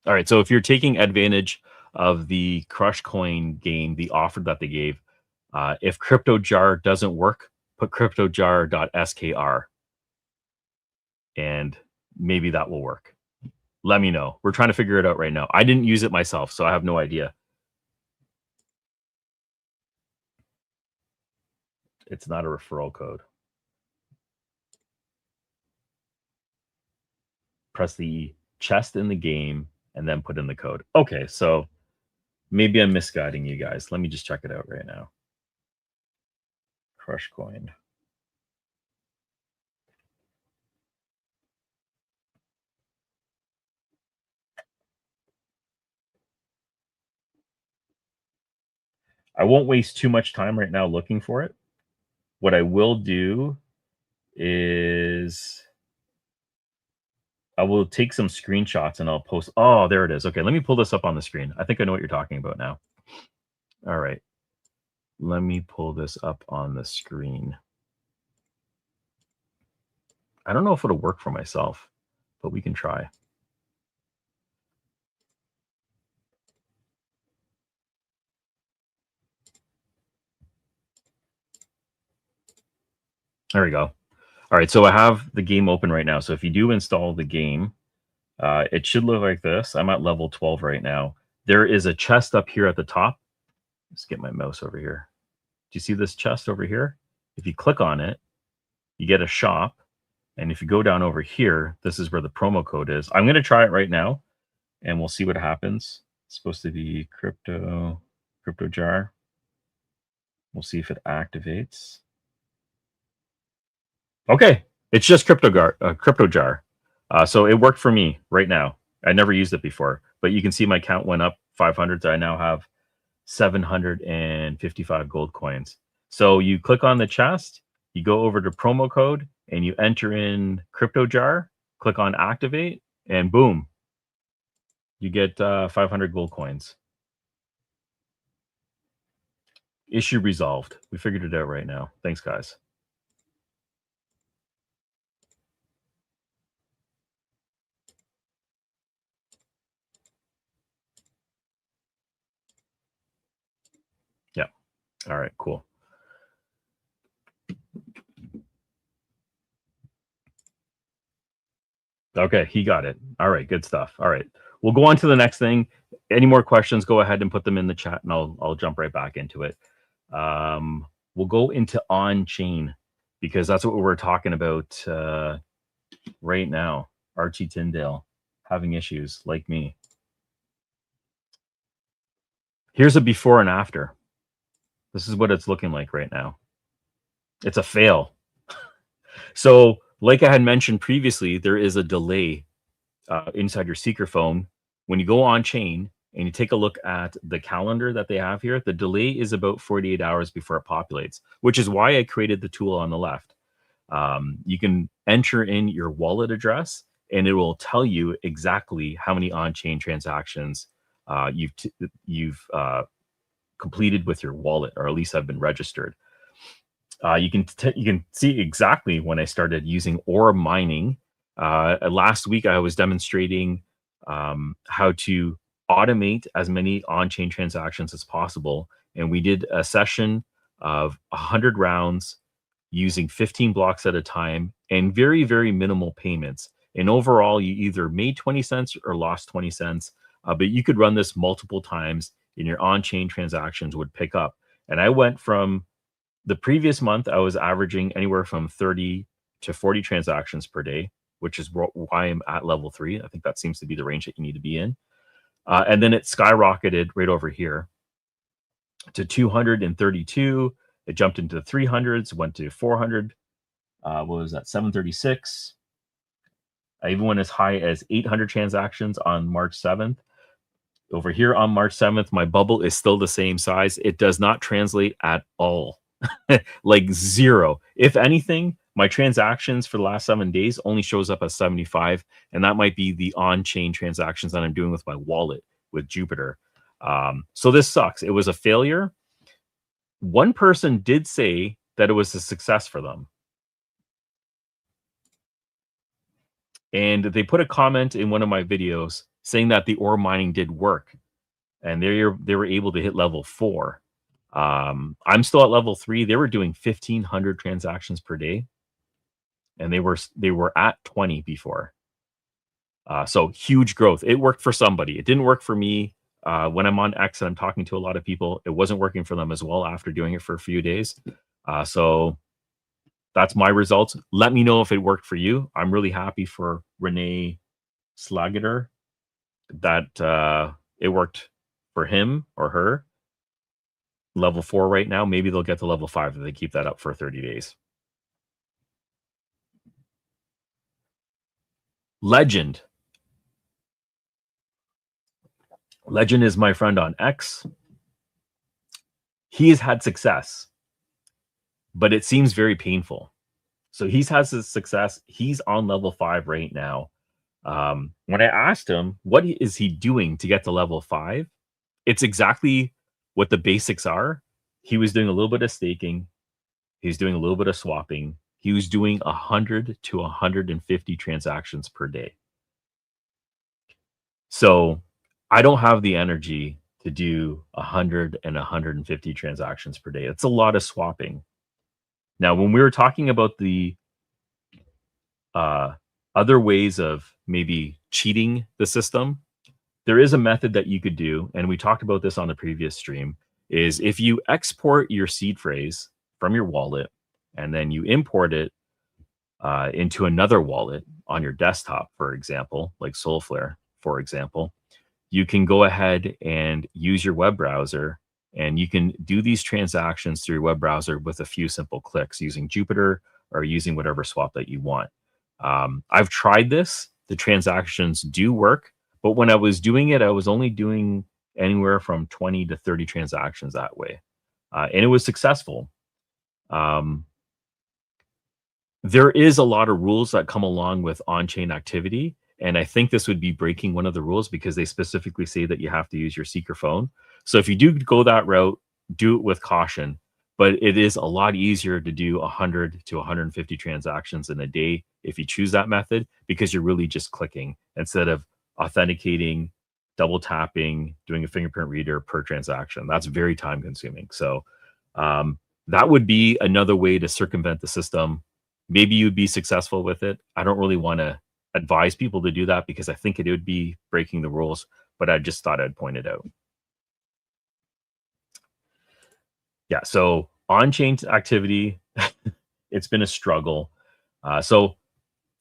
All right, so if you're taking advantage of the CrushCoin game, the offer that they gave, if CryptoJar doesn't work, put cryptojar.skr, and maybe that will work. Let me know. We're trying to figure it out right now. I didn't use it myself, so I have no idea. It's not a referral code. Press the chest in the game and then put in the code. Okay, so maybe I'm misguiding you guys. Let me just check it out right now. CrushCoin. I won't waste too much time right now looking for it. What I will do is I will take some screenshots and I'll post. Oh, there it is. Okay, let me pull this up on the screen. I think I know what you're talking about now. All right. Let me pull this up on the screen. I don't know if it'll work for myself, but we can try. There we go. All right, so I have the game open right now. So if you do install the game, it should look like this. I'm at level 12 right now. There is a chest up here at the top. Let's get my mouse over here. Do you see this chest over here? If you click on it, you get a shop. And if you go down over here, this is where the promo code is. I'm going to try it right now, and we'll see what happens. It's supposed to be CryptoJar. We'll see if it activates. Okay, it's just CryptoJar. So it worked for me right now. I never used it before, but you can see my count went up 500. So I now have 755 gold coins. So you click on the chest, you go over to promo code, and you enter in CryptoJar, click on activate, and boom, you get 500 gold coins. Issue resolved. We figured it out right now. Thanks, guys. Yeah. All right, cool. Okay, he got it. All right, good stuff. All right, we'll go on to the next thing. Any more questions, go ahead and put them in the chat, and I'll jump right back into it. We'll go into Onchain, because that's what we're talking about right now. Archie Tyndale having issues like me. Here's a before and after. This is what it's looking like right now. It's a fail. So like I had mentioned previously, there is a delay inside your Seeker phone. When you go on chain and you take a look at the calendar that they have here, the delay is about 48 hours before it populates, which is why I created the tool on the left. You can enter in your wallet address and it will tell you exactly how many on-chain transactions you've completed with your wallet, or at least have been registered. You can see exactly when I started using ore mining. Last week, I was demonstrating how to automate as many on-chain transactions as possible. And we did a session of 100 rounds using 15 blocks at a time and very, very minimal payments. And overall, you either made 20 cents or lost 20 cents. But you could run this multiple times and your on-chain transactions would pick up. And I went from the previous month, I was averaging anywhere from 30 to 40 transactions per day, which is why I'm at level 3. I think that seems to be the range that you need to be in. And then it skyrocketed right over here to 232. It jumped into the 300s, went to 400. What was that? 736. I even went as high as 800 transactions on March 7th. Over here on March 7th, my bubble is still the same size. It does not translate at all. Like zero. If anything, my transactions for the last 7 days only shows up as 75, and that might be the on-chain transactions that I'm doing with my wallet with Jupiter. So this sucks. It was a failure. One person did say that it was a success for them. And they put a comment in one of my videos saying that the ore mining did work, and they were able to hit level 4. I'm still at level 3. They were doing 1,500 transactions per day, and they were at 20 before. So huge growth. It worked for somebody. It didn't work for me. When I'm on X and I'm talking to a lot of people, it wasn't working for them as well after doing it for a few days. So that's my results. Let me know if it worked for you. I'm really happy for Renee Slagater that it worked for him or her. Level 4 right now. Maybe they'll get to level 5 if they keep that up for 30 days. Legend. Legend is my friend on X. He has had success, but it seems very painful. So he's had his success. He's on level 5 right now. When I asked him, what is he doing to get to level 5? It's exactly what the basics are. He was doing a little bit of staking. He's doing a little bit of swapping. He was doing 100 to 150 transactions per day. So I don't have the energy to do 100 and 150 transactions per day. It's a lot of swapping. Now, when we were talking about the other ways of maybe cheating the system, there is a method that you could do, and we talked about this on the previous stream, is if you export your seed phrase from your wallet and then you import it into another wallet on your desktop, for example, like Soulflare, for example, you can go ahead and use your web browser, and you can do these transactions through your web browser with a few simple clicks using Jupiter or using whatever swap that you want. I've tried this. The transactions do work, but when I was doing it, I was only doing anywhere from 20 to 30 transactions that way. And it was successful. There is a lot of rules that come along with on-chain activity. And I think this would be breaking one of the rules because they specifically say that you have to use your Seeker phone. So if you do go that route, do it with caution. But it is a lot easier to do 100 to 150 transactions in a day if you choose that method, because you're really just clicking instead of authenticating, double tapping, doing a fingerprint reader per transaction. That's very time consuming. So that would be another way to circumvent the system. Maybe you'd be successful with it. I don't really want to advise people to do that because I think it would be breaking the rules, but I just thought I'd point it out. Yeah, so on-chain activity, it's been a struggle. So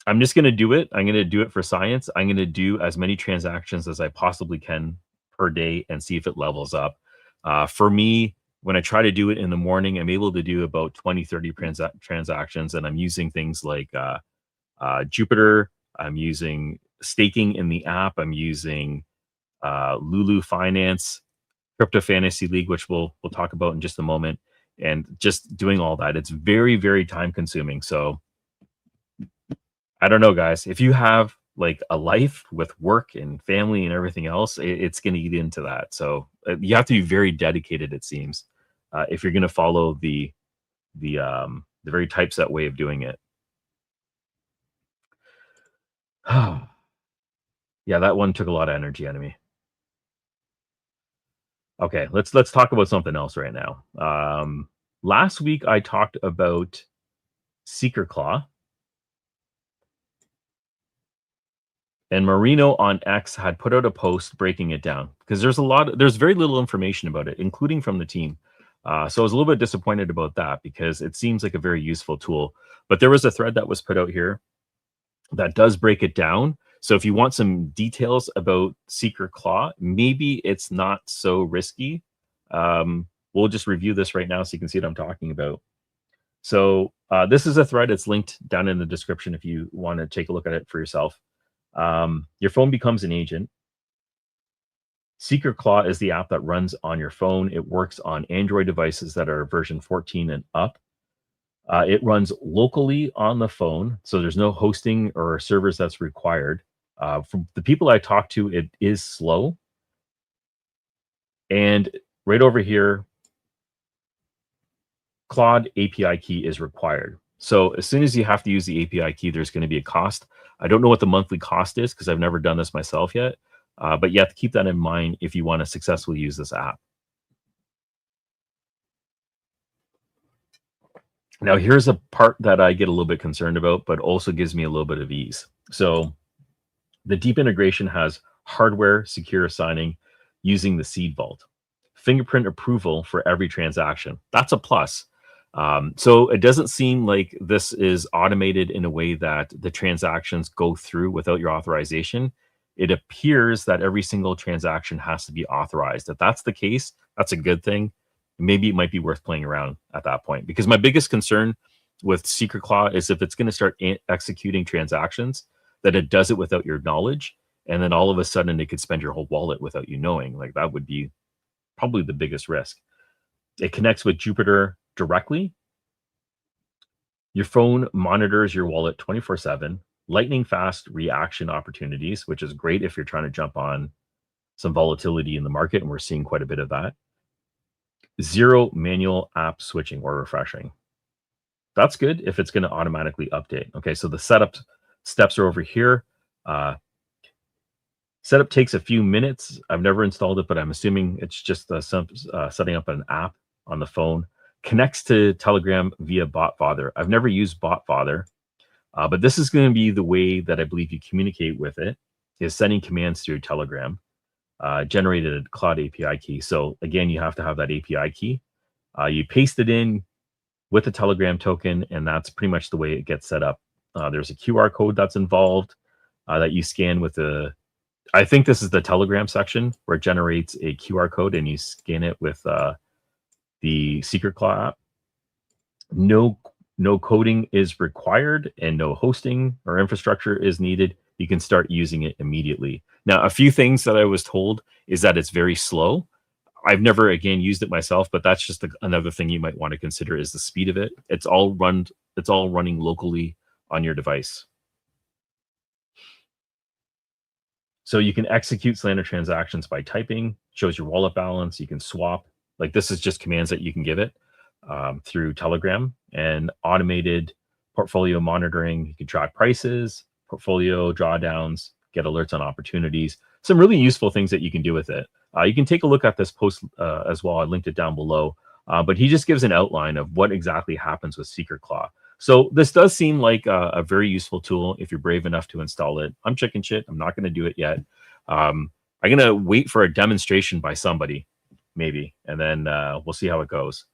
I'm just going to do it. I'm going to do it for science. I'm going to do as many transactions as I possibly can per day and see if it levels up. For me, when I try to do it in the morning, I'm able to do about 20, 30 transactions, and I'm using things like Jupiter. I'm using staking in the app. I'm using Lulu Finance, Crypto Fantasy League, which we'll talk about in just a moment, and just doing all that. It's very, very time consuming. So I don't know, guys, if you have like a life with work and family and everything else, it's going to eat into that. So you have to be very dedicated, it seems, if you're going to follow the very typeset way of doing it. Yeah, that one took a lot of energy out of me. Okay, let's talk about something else right now. Last week I talked about SeekerClaw, and Marino on X had put out a post breaking it down because there's very little information about it, including from the team. So I was a little bit disappointed about that because it seems like a very useful tool. But there was a thread that was put out here that does break it down. So if you want some details about SeekerClaw, maybe it's not so risky. We'll just review this right now so you can see what I'm talking about. So this is a thread. It's linked down in the description if you want to take a look at it for yourself. Your phone becomes an agent. SeekerClaw is the app that runs on your phone. It works on Android devices that are version 14 and up. It runs locally on the phone, so there's no hosting or servers that's required. From the people I talk to, it is slow. And right over here, Claude API key is required. So as soon as you have to use the API key, there's going to be a cost. I don't know what the monthly cost is because I've never done this myself yet. But you have to keep that in mind if you want to successfully use this app. Now, here's a part that I get a little bit concerned about, but also gives me a little bit of ease. So the deep integration has hardware secure signing using the seed vault, fingerprint approval for every transaction. That's a plus. So it doesn't seem like this is automated in a way that the transactions go through without your authorization. It appears that every single transaction has to be authorized. If that's the case, that's a good thing. Maybe it might be worth playing around at that point, because my biggest concern with SeekerClaw is if it's going to start executing transactions, that it does it without your knowledge, and then all of a sudden it could spend your whole wallet without you knowing. Like, that would be probably the biggest risk. It connects with Jupiter directly. Your phone monitors your wallet 24/7. Lightning fast reaction opportunities, which is great if you're trying to jump on some volatility in the market, and we're seeing quite a bit of that. Zero manual app switching or refreshing. That's good if it's going to automatically update. Okay, so the setup steps are over here. Setup takes a few minutes. I've never installed it, but I'm assuming it's just setting up an app on the phone. Connects to Telegram via BotFather. I've never used BotFather, but this is going to be the way that I believe you communicate with it, is sending commands through Telegram, generated a Cloud API key. So again, you have to have that API key. You paste it in with the Telegram token, and that's pretty much the way it gets set up. There's a QR code that's involved that you scan with the, I think this is the Telegram section where it generates a QR code and you scan it with the SeekerClaw app. No coding is required and no hosting or infrastructure is needed. You can start using it immediately. Now, a few things that I was told is that it's very slow. I've never, again, used it myself, but that's just another thing you might want to consider is the speed of it. It's all running locally on your device. So you can execute Solana transactions by typing, shows your wallet balance. You can swap. Like, this is just commands that you can give it through Telegram, and automated portfolio monitoring. You can track prices, portfolio drawdowns, get alerts on opportunities. Some really useful things that you can do with it. You can take a look at this post as well. I linked it down below. But he just gives an outline of what exactly happens with SeekerClaw. So this does seem like a very useful tool if you're brave enough to install it. I'm chicken shit. I'm not going to do it yet. I'm going to wait for a demonstration by somebody, maybe, and then we'll see how it goes.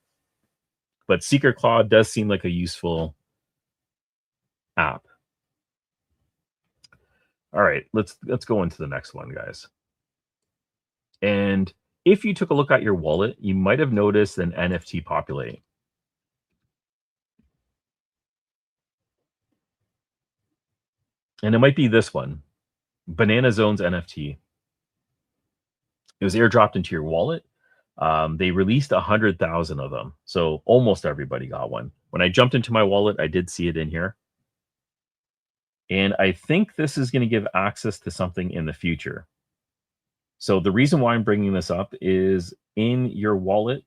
But SeekerClaw does seem like a useful app. All right, let's go into the next one, guys. And if you took a look at your wallet, you might have noticed an NFT populate. And it might be this one, Banana Zones NFT. It was airdropped into your wallet. They released 100,000 of them, so almost everybody got one. When I jumped into my wallet, I did see it in here. And I think this is going to give access to something in the future. So the reason why I'm bringing this up is in your wallet,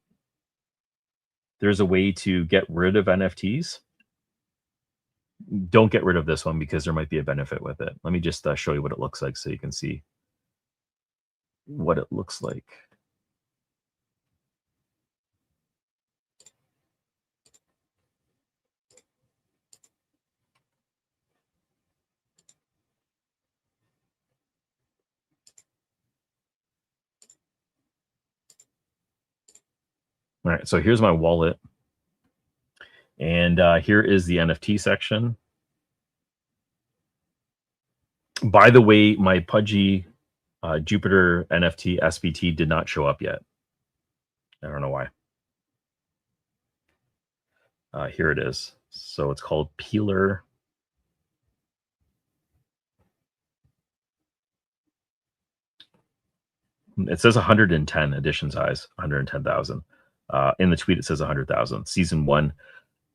there's a way to get rid of NFTs. Don't get rid of this one because there might be a benefit with it. Let me just show you what it looks like so you can see what it looks like. All right, so here's my wallet. And here is the NFT section. By the way, my Pudgy Jupiter NFT SBT did not show up yet. I don't know why. Here it is. So it's called Peeler. It says 110 edition size, 110,000. In the tweet, it says 100,000. Season 1.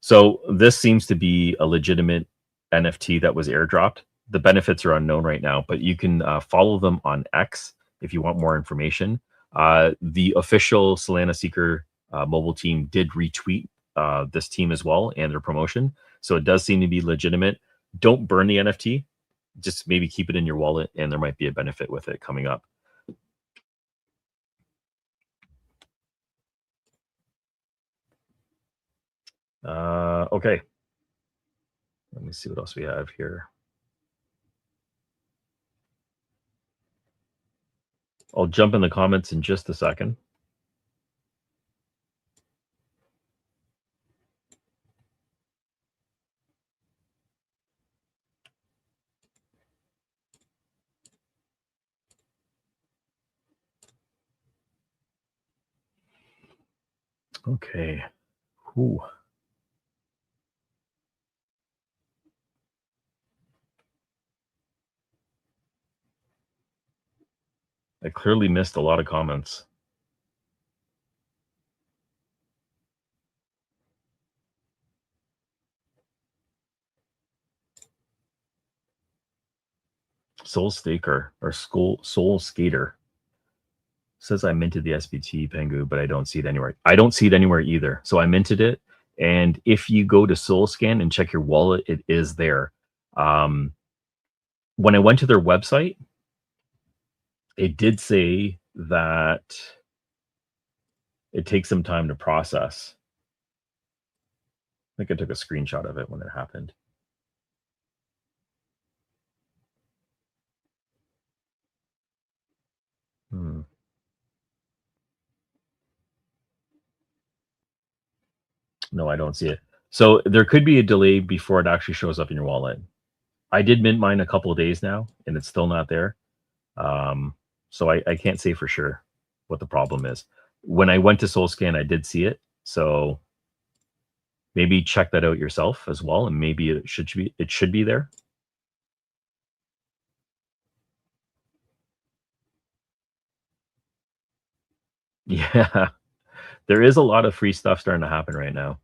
So this seems to be a legitimate NFT that was airdropped. The benefits are unknown right now, but you can follow them on X if you want more information. The official Solana Seeker mobile team did retweet this team as well and their promotion. So it does seem to be legitimate. Don't burn the NFT. Just maybe keep it in your wallet, and there might be a benefit with it coming up. Okay. Let me see what else we have here. I'll jump in the comments in just a second. Okay. Ooh. I clearly missed a lot of comments. Soul Staker or Soul Skater says I minted the SBT Pengu, but I don't see it anywhere. I don't see it anywhere either. So I minted it. And if you go to SoulScan and check your wallet, it is there. When I went to their website, it did say that it takes some time to process. I think I took a screenshot of it when it happened. No, I don't see it. So there could be a delay before it actually shows up in your wallet. I did mint mine a couple of days now, and it's still not there. So I can't say for sure what the problem is. When I went to SoulScan, I did see it. So maybe check that out yourself as well, and maybe it should be there. Yeah, there is a lot of free stuff starting to happen right now.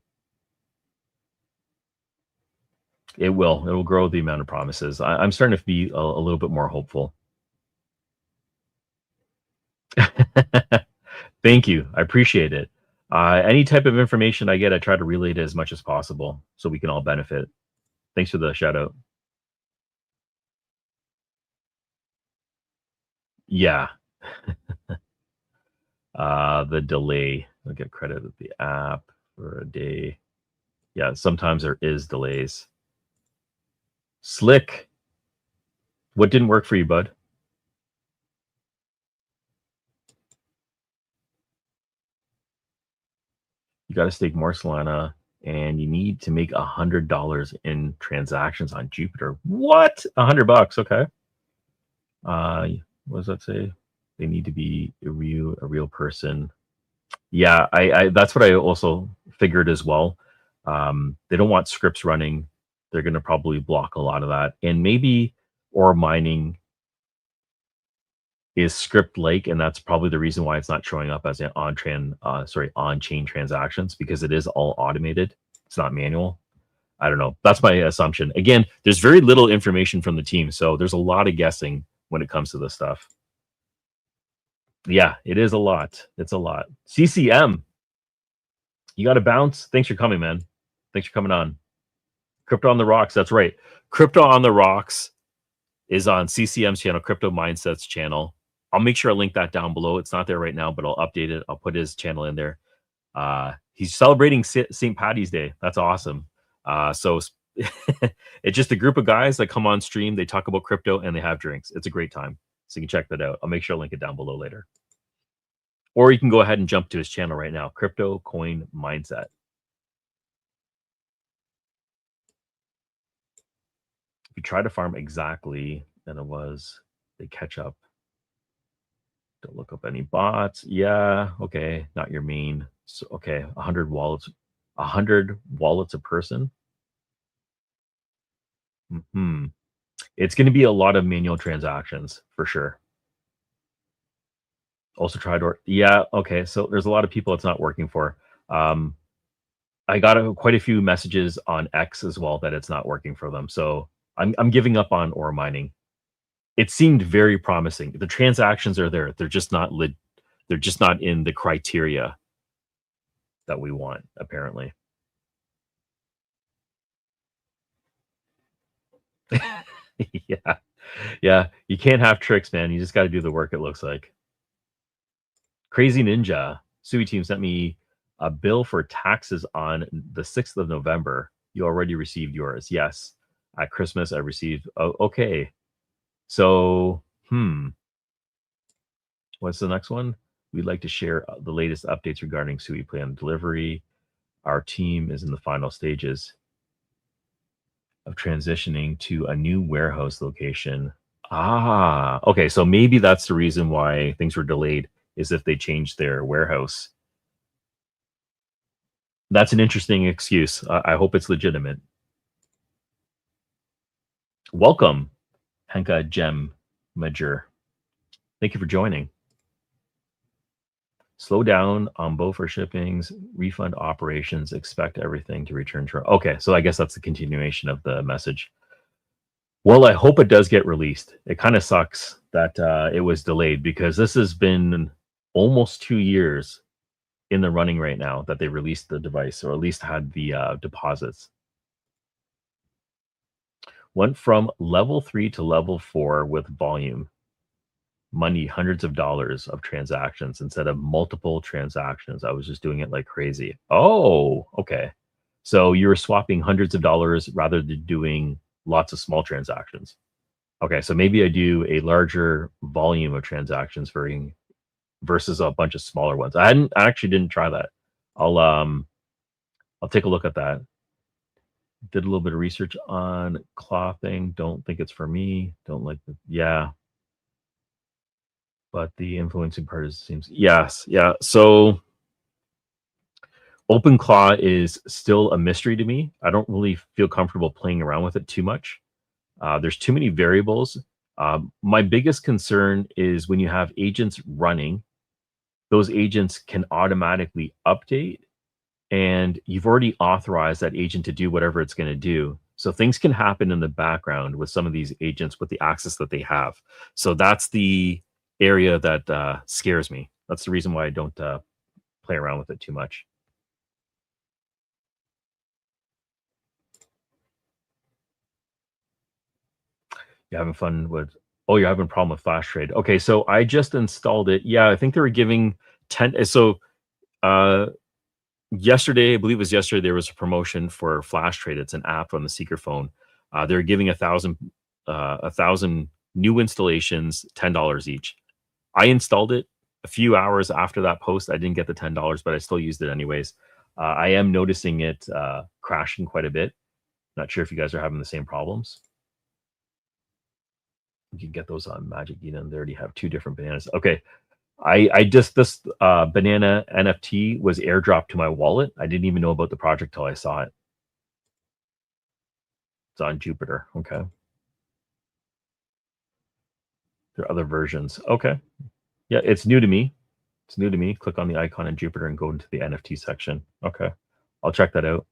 It will grow the amount of promises. I'm starting to be a little bit more hopeful. Thank you. I appreciate it. Any type of information I get, I try to relay it as much as possible so we can all benefit. Thanks for the shout out. Yeah. The delay. I'll get credit with the app for a day. Yeah, sometimes there is delays. Slick. What didn't work for you, bud? You got to stake more Solana, and you need to make $100 in transactions on Jupiter. What? $100? Okay. What does that say? They need to be a real person. Yeah, I that's what I also figured as well. They don't want scripts running. They're going to probably block a lot of that, and maybe ore mining is script like, and that's probably the reason why it's not showing up as an on-chain transactions, because it is all automated. It's not manual. I don't know. That's my assumption. Again, there's very little information from the team, so there's a lot of guessing when it comes to this stuff. Yeah, it is a lot. It's a lot. CCM, you got to bounce. Thanks for coming, man. Thanks for coming on. Crypto on the Rocks. That's right. Crypto on the Rocks is on CCM's channel, Crypto Mindsets channel. I'll make sure I link that down below. It's not there right now, but I'll update it. I'll put his channel in there. He's celebrating St. Patty's Day. That's awesome. So it's just a group of guys that come on stream. They talk about crypto and they have drinks. It's a great time. So you can check that out. I'll make sure I link it down below later. Or you can go ahead and jump to his channel right now, Crypto Coin Mindset. If you try to farm exactly, then it was, they catch up. Don't look up any bots. Yeah, okay, not your main. So okay, 100 wallets, 100 wallets a person. It's going to be a lot of manual transactions for sure. Also tried, or yeah, okay. So there's a lot of people it's not working for. I got quite a few messages on X as well that it's not working for them. So I'm giving up on ore mining. It seemed very promising. The transactions are there. They're just not they're just not in the criteria that we want, apparently. Yeah. Yeah. You can't have tricks, man. You just got to do the work, it looks like. Crazy Ninja. Sui team sent me a bill for taxes on the 6th of November. You already received yours. Yes. At Christmas, I received. Oh, okay. So, what's the next one? We'd like to share the latest updates regarding SuiPlay on delivery. Our team is in the final stages of transitioning to a new warehouse location. Ah, okay. So maybe that's the reason why things were delayed, is if they changed their warehouse. That's an interesting excuse. I hope it's legitimate. Welcome, Henka Gem Major. Thank you for joining. Slow down on both for shippings, refund operations, expect everything to return to. Okay, so I guess that's the continuation of the message. Well, I hope it does get released. It kind of sucks that it was delayed, because this has been almost 2 years in the running right now that they released the device, or at least had the deposits. Went from level 3 to level 4 with volume. Money, hundreds of dollars of transactions instead of multiple transactions. I was just doing it like crazy. Oh, okay. So you were swapping hundreds of dollars rather than doing lots of small transactions. Okay, so maybe I do a larger volume of transactions versus a bunch of smaller ones. I actually didn't try that. I'll take a look at that. Did a little bit of research on claw thing. Don't think it's for me. Don't like the, yeah. But the influencing part is, seems, yes, yeah. So OpenClaw is still a mystery to me. I don't really feel comfortable playing around with it too much. There's too many variables. My biggest concern is when you have agents running, those agents can automatically update, and you've already authorized that agent to do whatever it's going to do. So things can happen in the background with some of these agents with the access that they have. So that's the area that scares me. That's the reason why I don't play around with it too much. You're having fun with, oh, you're having a problem with Flash Trade. Okay, so I just installed it. Yeah, I think they were giving 10. So yesterday, I believe it was yesterday, there was a promotion for Flash Trade. It's an app on the Seeker phone. They're giving a thousand new installations, $10 each. I installed it a few hours after that post. I didn't get the $10, but I still used it anyways. I am noticing it crashing quite a bit. Not sure if you guys are having the same problems. You can get those on Magic Eden. They already have 2 different bananas. Okay. I just, this banana NFT was airdropped to my wallet. I didn't even know about the project till I saw it. It's on Jupiter. Okay. There are other versions. Okay. Yeah, it's new to me. It's new to me. Click on the icon in Jupiter and go into the NFT section. Okay. I'll check that out.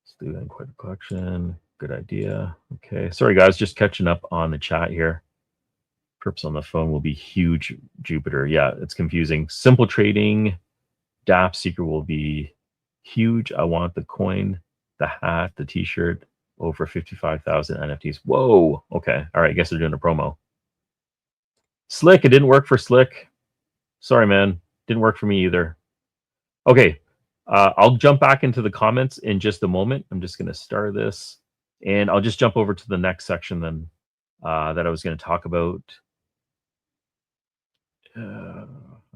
Let's do that quite a collection. Good idea. Okay. Sorry, guys. Just catching up on the chat here. Perps on the phone will be huge Jupiter. Yeah, it's confusing. Simple trading, DApp Seeker will be huge. I want the coin, the hat, the t-shirt, over 55,000 NFTs. Whoa. Okay. All right. I guess they're doing a promo. Slick. It didn't work for Slick. Sorry, man. Didn't work for me either. Okay. I'll jump back into the comments in just a moment. I'm just going to start this, and I'll just jump over to the next section then that I was going to talk about. How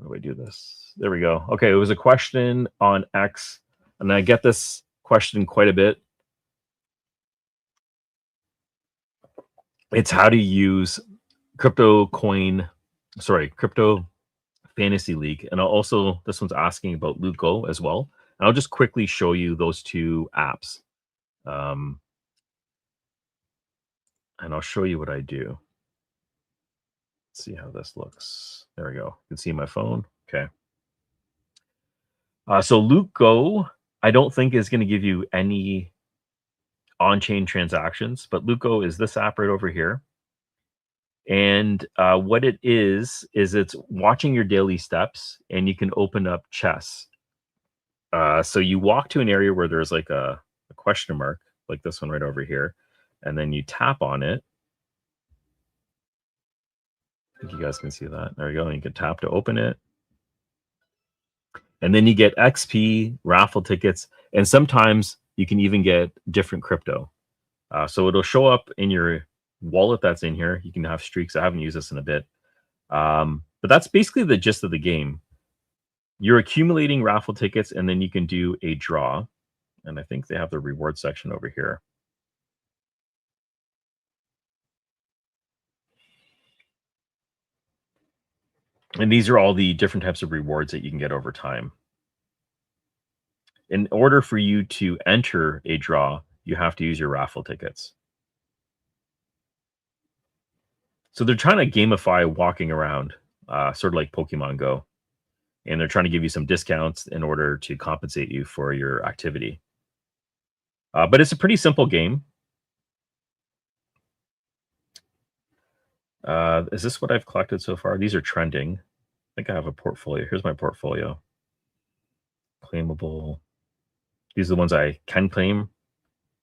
do I do this? There we go. Okay, it was a question on X, and I get this question quite a bit. It's how to use crypto fantasy league. And also, this one's asking about Luco as well. And I'll just quickly show you those 2 apps. And I'll show you what I do. Let's see how this looks. There we go. You can see my phone. Okay. So Loot Go, I don't think is going to give you any on-chain transactions, but Loot Go is this app right over here. And what it is it's watching your daily steps, and you can open up chess. So you walk to an area where there's like a question mark, like this one right over here, and then you tap on it. I think you guys can see that. There you go. And you can tap to open it. And then you get XP, raffle tickets, and sometimes you can even get different crypto. So it'll show up in your wallet that's in here. You can have streaks. I haven't used this in a bit. But that's basically the gist of the game. You're accumulating raffle tickets, and then you can do a draw. And I think they have the reward section over here. And these are all the different types of rewards that you can get over time. In order for you to enter a draw, you have to use your raffle tickets. So they're trying to gamify walking around, sort of like Pokemon Go. And they're trying to give you some discounts in order to compensate you for your activity. But it's a pretty simple game. Is this what I've collected so far? These are trending. I think I have a portfolio. Here's my portfolio. Claimable. These are the ones I can claim.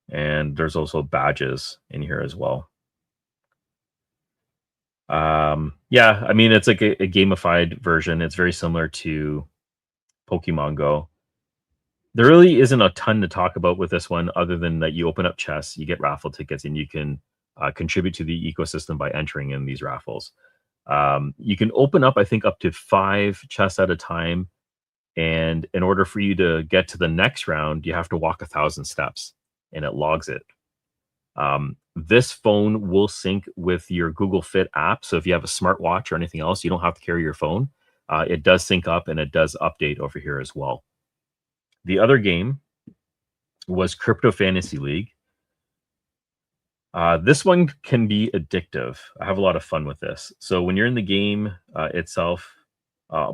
And there's also badges in here as well. Yeah, I mean, it's like a gamified version. It's very similar to Pokemon Go. There really isn't a ton to talk about with this one, other than that you open up chess, you get raffle tickets, and you can contribute to the ecosystem by entering in these raffles. You can open up, I think, up to 5 chests at a time. And in order for you to get to the next round, you have to walk 1,000 steps, and it logs it. This phone will sync with your Google Fit app. So if you have a smartwatch or anything else, you don't have to carry your phone. It does sync up, and it does update over here as well. The other game was Crypto Fantasy League. This one can be addictive. I have a lot of fun with this. So when you're in the game itself,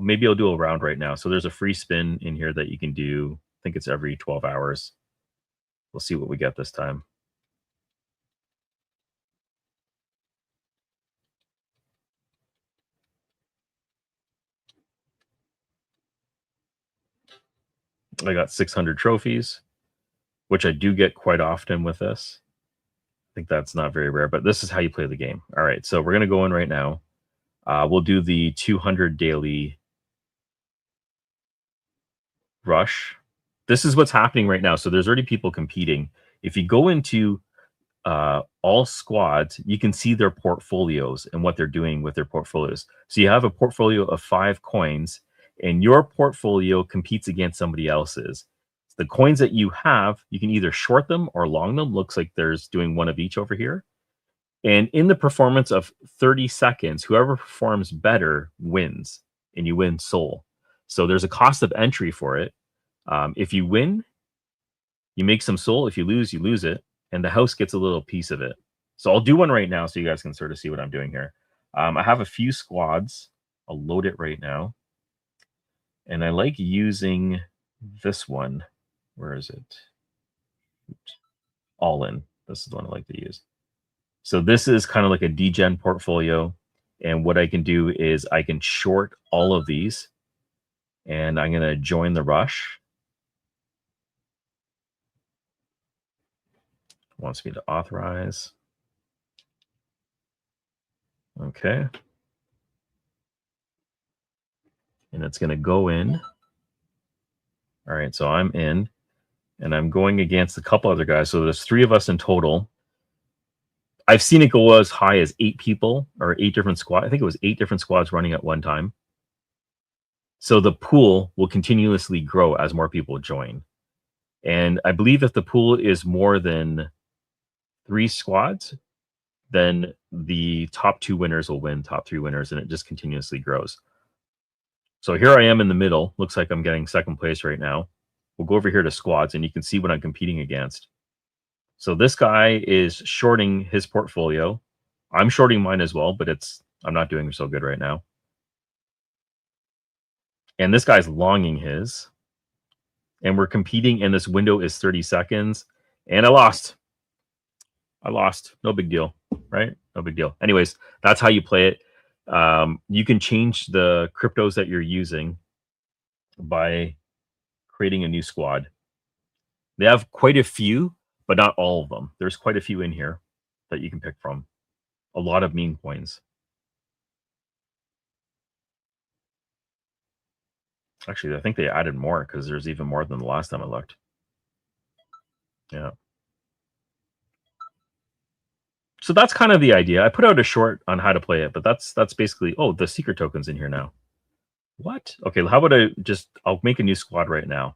maybe I'll do a round right now. So there's a free spin in here that you can do. I think it's every 12 hours. We'll see what we get this time. I got 600 trophies, which I do get quite often with this. I think that's not very rare, but this is how you play the game. All right, so we're going to go in right now. We'll do the 200 daily rush. This is what's happening right now. So there's already people competing. If you go into all squads, you can see their portfolios and what they're doing with their portfolios. So you have a portfolio of 5 coins, and your portfolio competes against somebody else's. The coins that you have, you can either short them or long them. Looks like there's doing one of each over here. And in the performance of 30 seconds, whoever performs better wins, and you win SOL. So there's a cost of entry for it. If you win, you make some SOL. If you lose it, and the house gets a little piece of it. So I'll do one right now so you guys can sort of see what I'm doing here. I have a few squads. I'll load it right now. And I like using this one. Where is it? Oops. All in. This is the one I like to use. So this is kind of like a degen portfolio. And what I can do is I can short all of these. And I'm going to join the rush. Wants me to authorize. Okay. And it's going to go in. All right, so I'm in, and I'm going against a couple other guys. So there's 3 of us in total. I've seen it go as high as 8 people, or 8 different squads. I think it was 8 different squads running at one time. So the pool will continuously grow as more people join. And I believe if the pool is more than 3 squads, then the top 2 winners will win, top 3 winners, and it just continuously grows. So here I am in the middle. Looks like I'm getting 2nd place right now. We'll go over here to squads, and you can see what I'm competing against. So this guy is shorting his portfolio. I'm shorting mine as well, but it's I'm not doing so good right now. And this guy's longing his. And we're competing, and this window is 30 seconds. And I lost. No big deal, right? No big deal. Anyways, that's how you play it. You can change the cryptos that you're using by creating a new squad. They have quite a few, but not all of them. There's quite a few in here that you can pick from. A lot of meme coins. Actually, I think they added more because there's even more than the last time I looked. Yeah. So that's kind of the idea. I put out a short on how to play it, but that's basically, oh, the Seeker token's in here now. What? Okay, how about I'll make a new squad right now.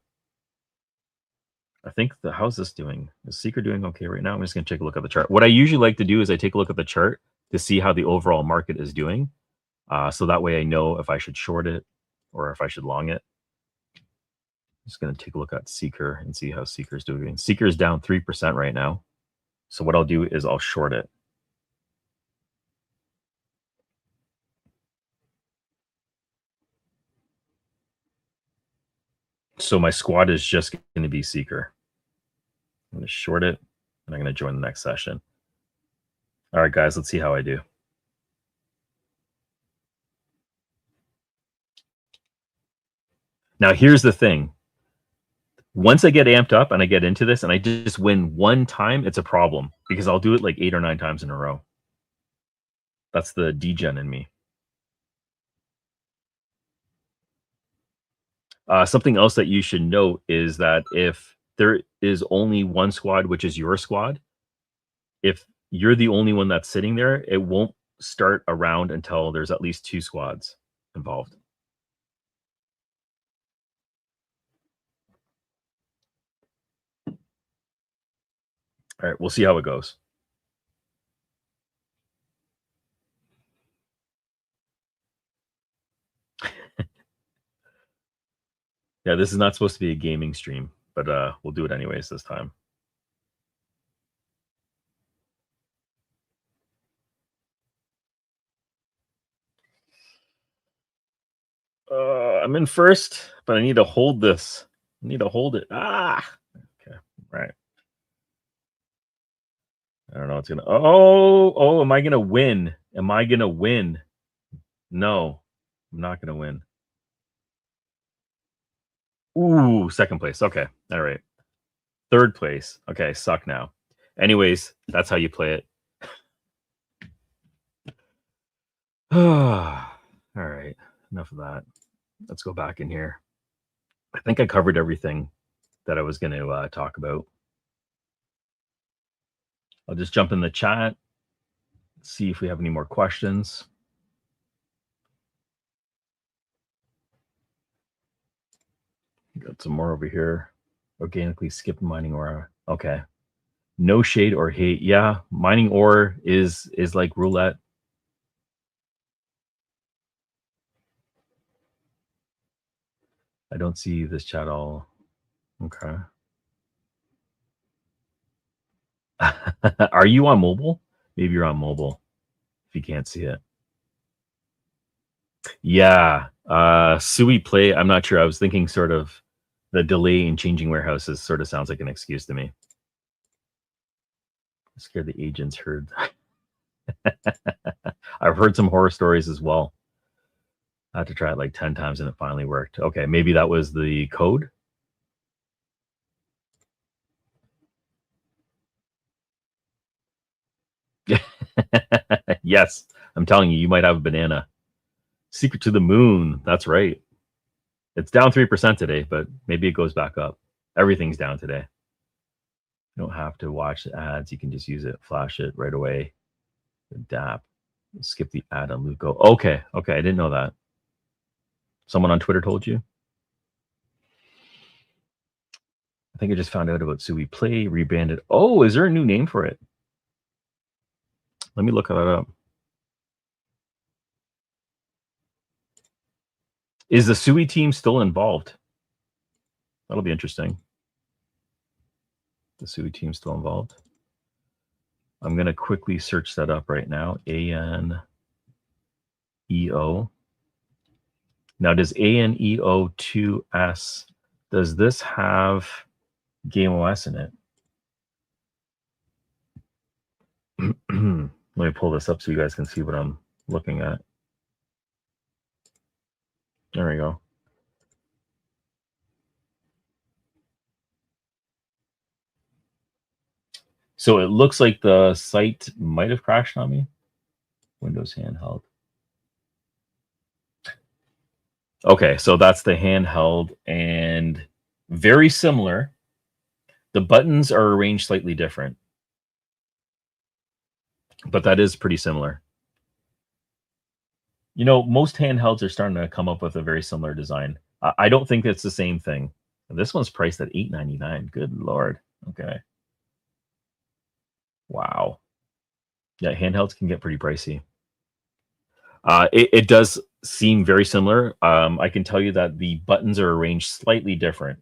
I think how's this doing? Is Seeker doing okay right now? I'm just gonna take a look at the chart. What I usually like to do is I take a look at the chart to see how the overall market is doing. So that way I know if I should short it or if I should long it. I'm just gonna take a look at Seeker and see how Seeker's doing. Seeker's down 3% right now. So what I'll do is I'll short it. So my squad is just going to be Seeker. I'm going to short it, and I'm going to join the next session. All right, guys, let's see how I do. Now, here's the thing. Once I get amped up and I get into this and I just win one time, it's a problem because I'll do it like 8 or 9 times in a row. That's the degen in me. Something else that you should note is that if there is only one squad, which is your squad, if you're the only one that's sitting there, it won't start a round until there's at least 2 squads involved. All right, we'll see how it goes. Yeah, this is not supposed to be a gaming stream, but we'll do it anyways this time. I'm in first, but I need to hold this. I need to hold it. Okay, right. I don't know what's gonna. Oh, am I gonna win? Am I gonna win? No, I'm not gonna win. Ooh, second place. Okay, all right. Third place. Okay, suck now. Anyways, that's how you play it. All right, enough of that. Let's go back in here. I think I covered everything that I was going to talk about. I'll just jump in the chat, see if we have any more questions. Got some more over here. Organically skip mining ore. Okay. No shade or hate. Yeah, mining ore is like roulette. I don't see this chat all. Okay. Are you on mobile? Maybe you're on mobile if you can't see it. Yeah. SuiPlay, I'm not sure. I was thinking sort of the delay in changing warehouses sort of sounds like an excuse to me. I scared the agents heard. I've heard some horror stories as well. I had to try it like 10 times and it finally worked. Okay, maybe that was the code. Yes, I'm telling you, you might have a banana. Secret to the moon. That's right. It's down 3% today, but maybe it goes back up. Everything's down today. You don't have to watch the ads. You can just use it, flash it right away. The DApp. Skip the ad on Luco. Okay, I didn't know that. Someone on Twitter told you? I think I just found out about SuiPlay, rebranded. Oh, is there a new name for it? Let me look that up. Is the Sui team still involved? That'll be interesting. The Sui team still involved. I'm going to quickly search that up right now. AN ANEO. Now, does ANEO2S, does this have Game OS in it? Let me pull this up so you guys can see what I'm looking at. There we go. So it looks like the site might have crashed on me. Windows handheld. Okay, so that's the handheld and very similar. The buttons are arranged slightly different, but that is pretty similar. You know, most handhelds are starting to come up with a very similar design. I don't think it's the same thing. This one's priced at $8.99. Good Lord. Okay. Wow. Yeah, handhelds can get pretty pricey. It does seem very similar. I can tell you that the buttons are arranged slightly different.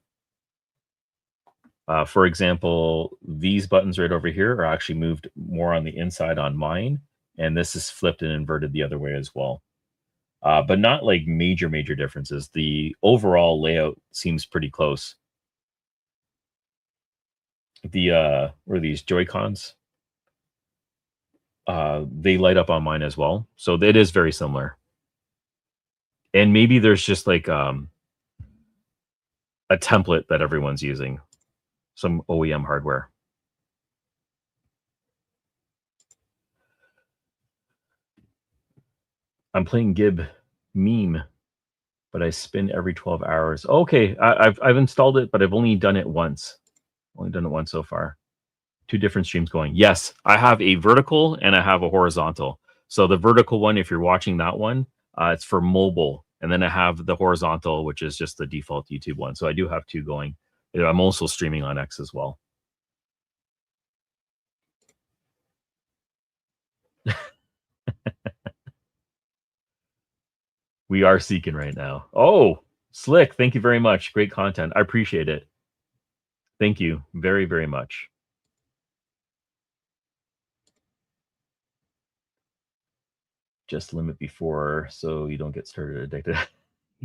For example, these buttons right over here are actually moved more on the inside on mine, and this is flipped and inverted the other way as well. But not like major differences. The overall layout seems pretty close. The what are these Joy-Cons? They light up on mine as well, so it is very similar. And maybe there's just like a template that everyone's using, some OEM hardware. I'm playing Gib meme, but I spin every 12 hours. Okay, I've installed it, but I've only done it once. Only done it once so far. 2 different streams going. Yes, I have a vertical and I have a horizontal. So the vertical one, if you're watching that one, it's for mobile. And then I have the horizontal, which is just the default YouTube one. So I do have 2 going. I'm also streaming on X as well. We are seeking right now. Oh, Slick, thank you very much. Great content. I appreciate it. Thank you very, very much. Just limit before so you don't get started addicted.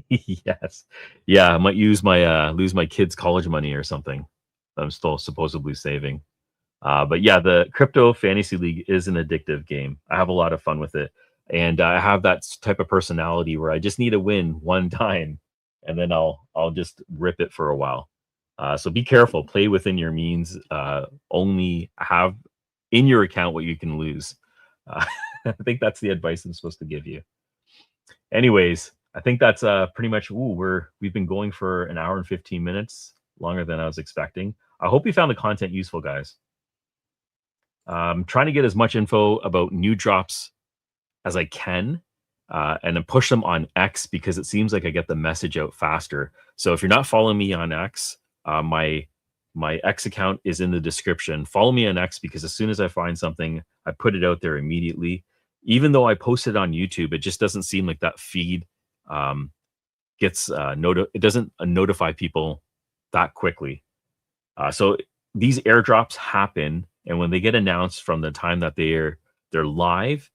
Yes. Yeah, I might use my lose my kids' college money or something. I'm still supposedly saving. But yeah, the crypto fantasy league is an addictive game. I have a lot of fun with it, and I have that type of personality where I just need to win one time, and then I'll just rip it for a while. So be careful. Play within your means. Only have in your account what you can lose. Uh, I think that's the advice I'm supposed to give you. Anyways, I think that's pretty much. We've been going for an hour and 15 minutes, longer than I was expecting. I hope you found the content useful, guys. Trying to get as much info about new drops as I can, and then push them on X because it seems like I get the message out faster. So if you're not following me on X, my X account is in the description. Follow me on X because as soon as I find something, I put it out there immediately. Even though I post it on YouTube, it just doesn't seem like that feed gets it doesn't notify people that quickly. So these airdrops happen, and when they get announced from the time that they're live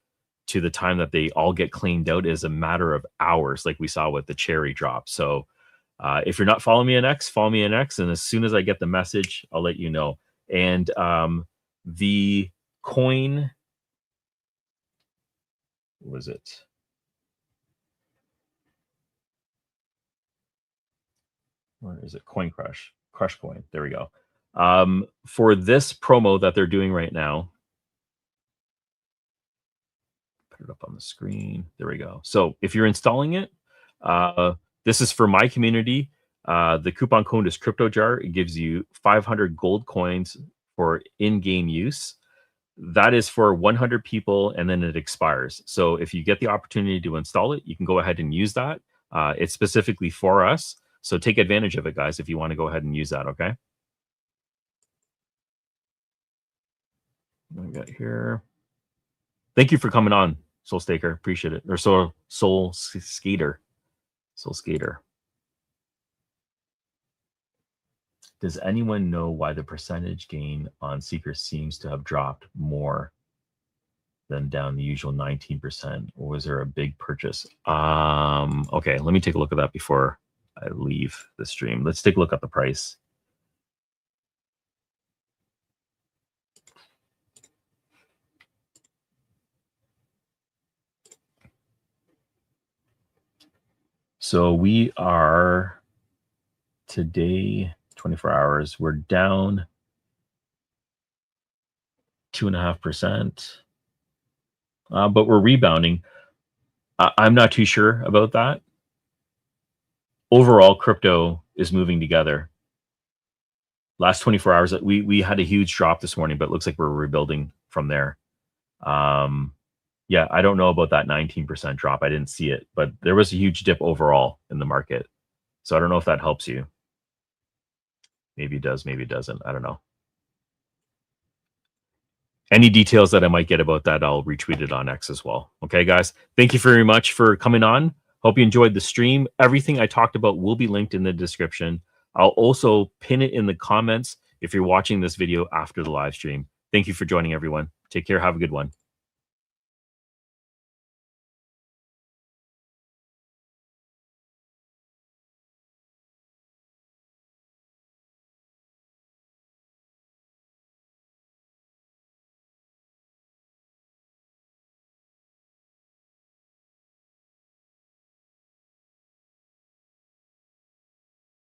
to the time that they all get claimed out is a matter of hours, like we saw with the cherry drop. So if you're not following me on X, follow me on X, and as soon as I get the message, I'll let you know. And the coin, what was it? Where is it? Coin Crush, CrushCoin. There we go. For this promo that they're doing right now, put it up on the screen. There we go. So if you're installing it, this is for my community. The coupon code is CryptoJar. It gives you 500 gold coins for in-game use. That is for 100 people, and then it expires. So if you get the opportunity to install it, you can go ahead and use that. It's specifically for us. So take advantage of it, guys, if you want to go ahead and use that, okay? What we got here? Thank you for coming on, Soul Staker. Appreciate it. Or Soul Skater. Soul Skater. Does anyone know why the percentage gain on Seeker seems to have dropped more? then down the usual 19%. Or was there a big purchase? Okay, let me take a look at that before I leave the stream. Let's take a look at the price. So we are today, 24 hours, we're down 2.5%, but we're rebounding. I'm not too sure about that. Overall, crypto is moving together. Last 24 hours, we had a huge drop this morning, but it looks like we're rebuilding from there. Yeah, I don't know about that 19% drop. I didn't see it, but there was a huge dip overall in the market. So I don't know if that helps you. Maybe it does, maybe it doesn't. I don't know. Any details that I might get about that, I'll retweet it on X as well. Okay, guys, thank you very much for coming on. Hope you enjoyed the stream. Everything I talked about will be linked in the description. I'll also pin it in the comments if you're watching this video after the live stream. Thank you for joining, everyone. Take care. Have a good one.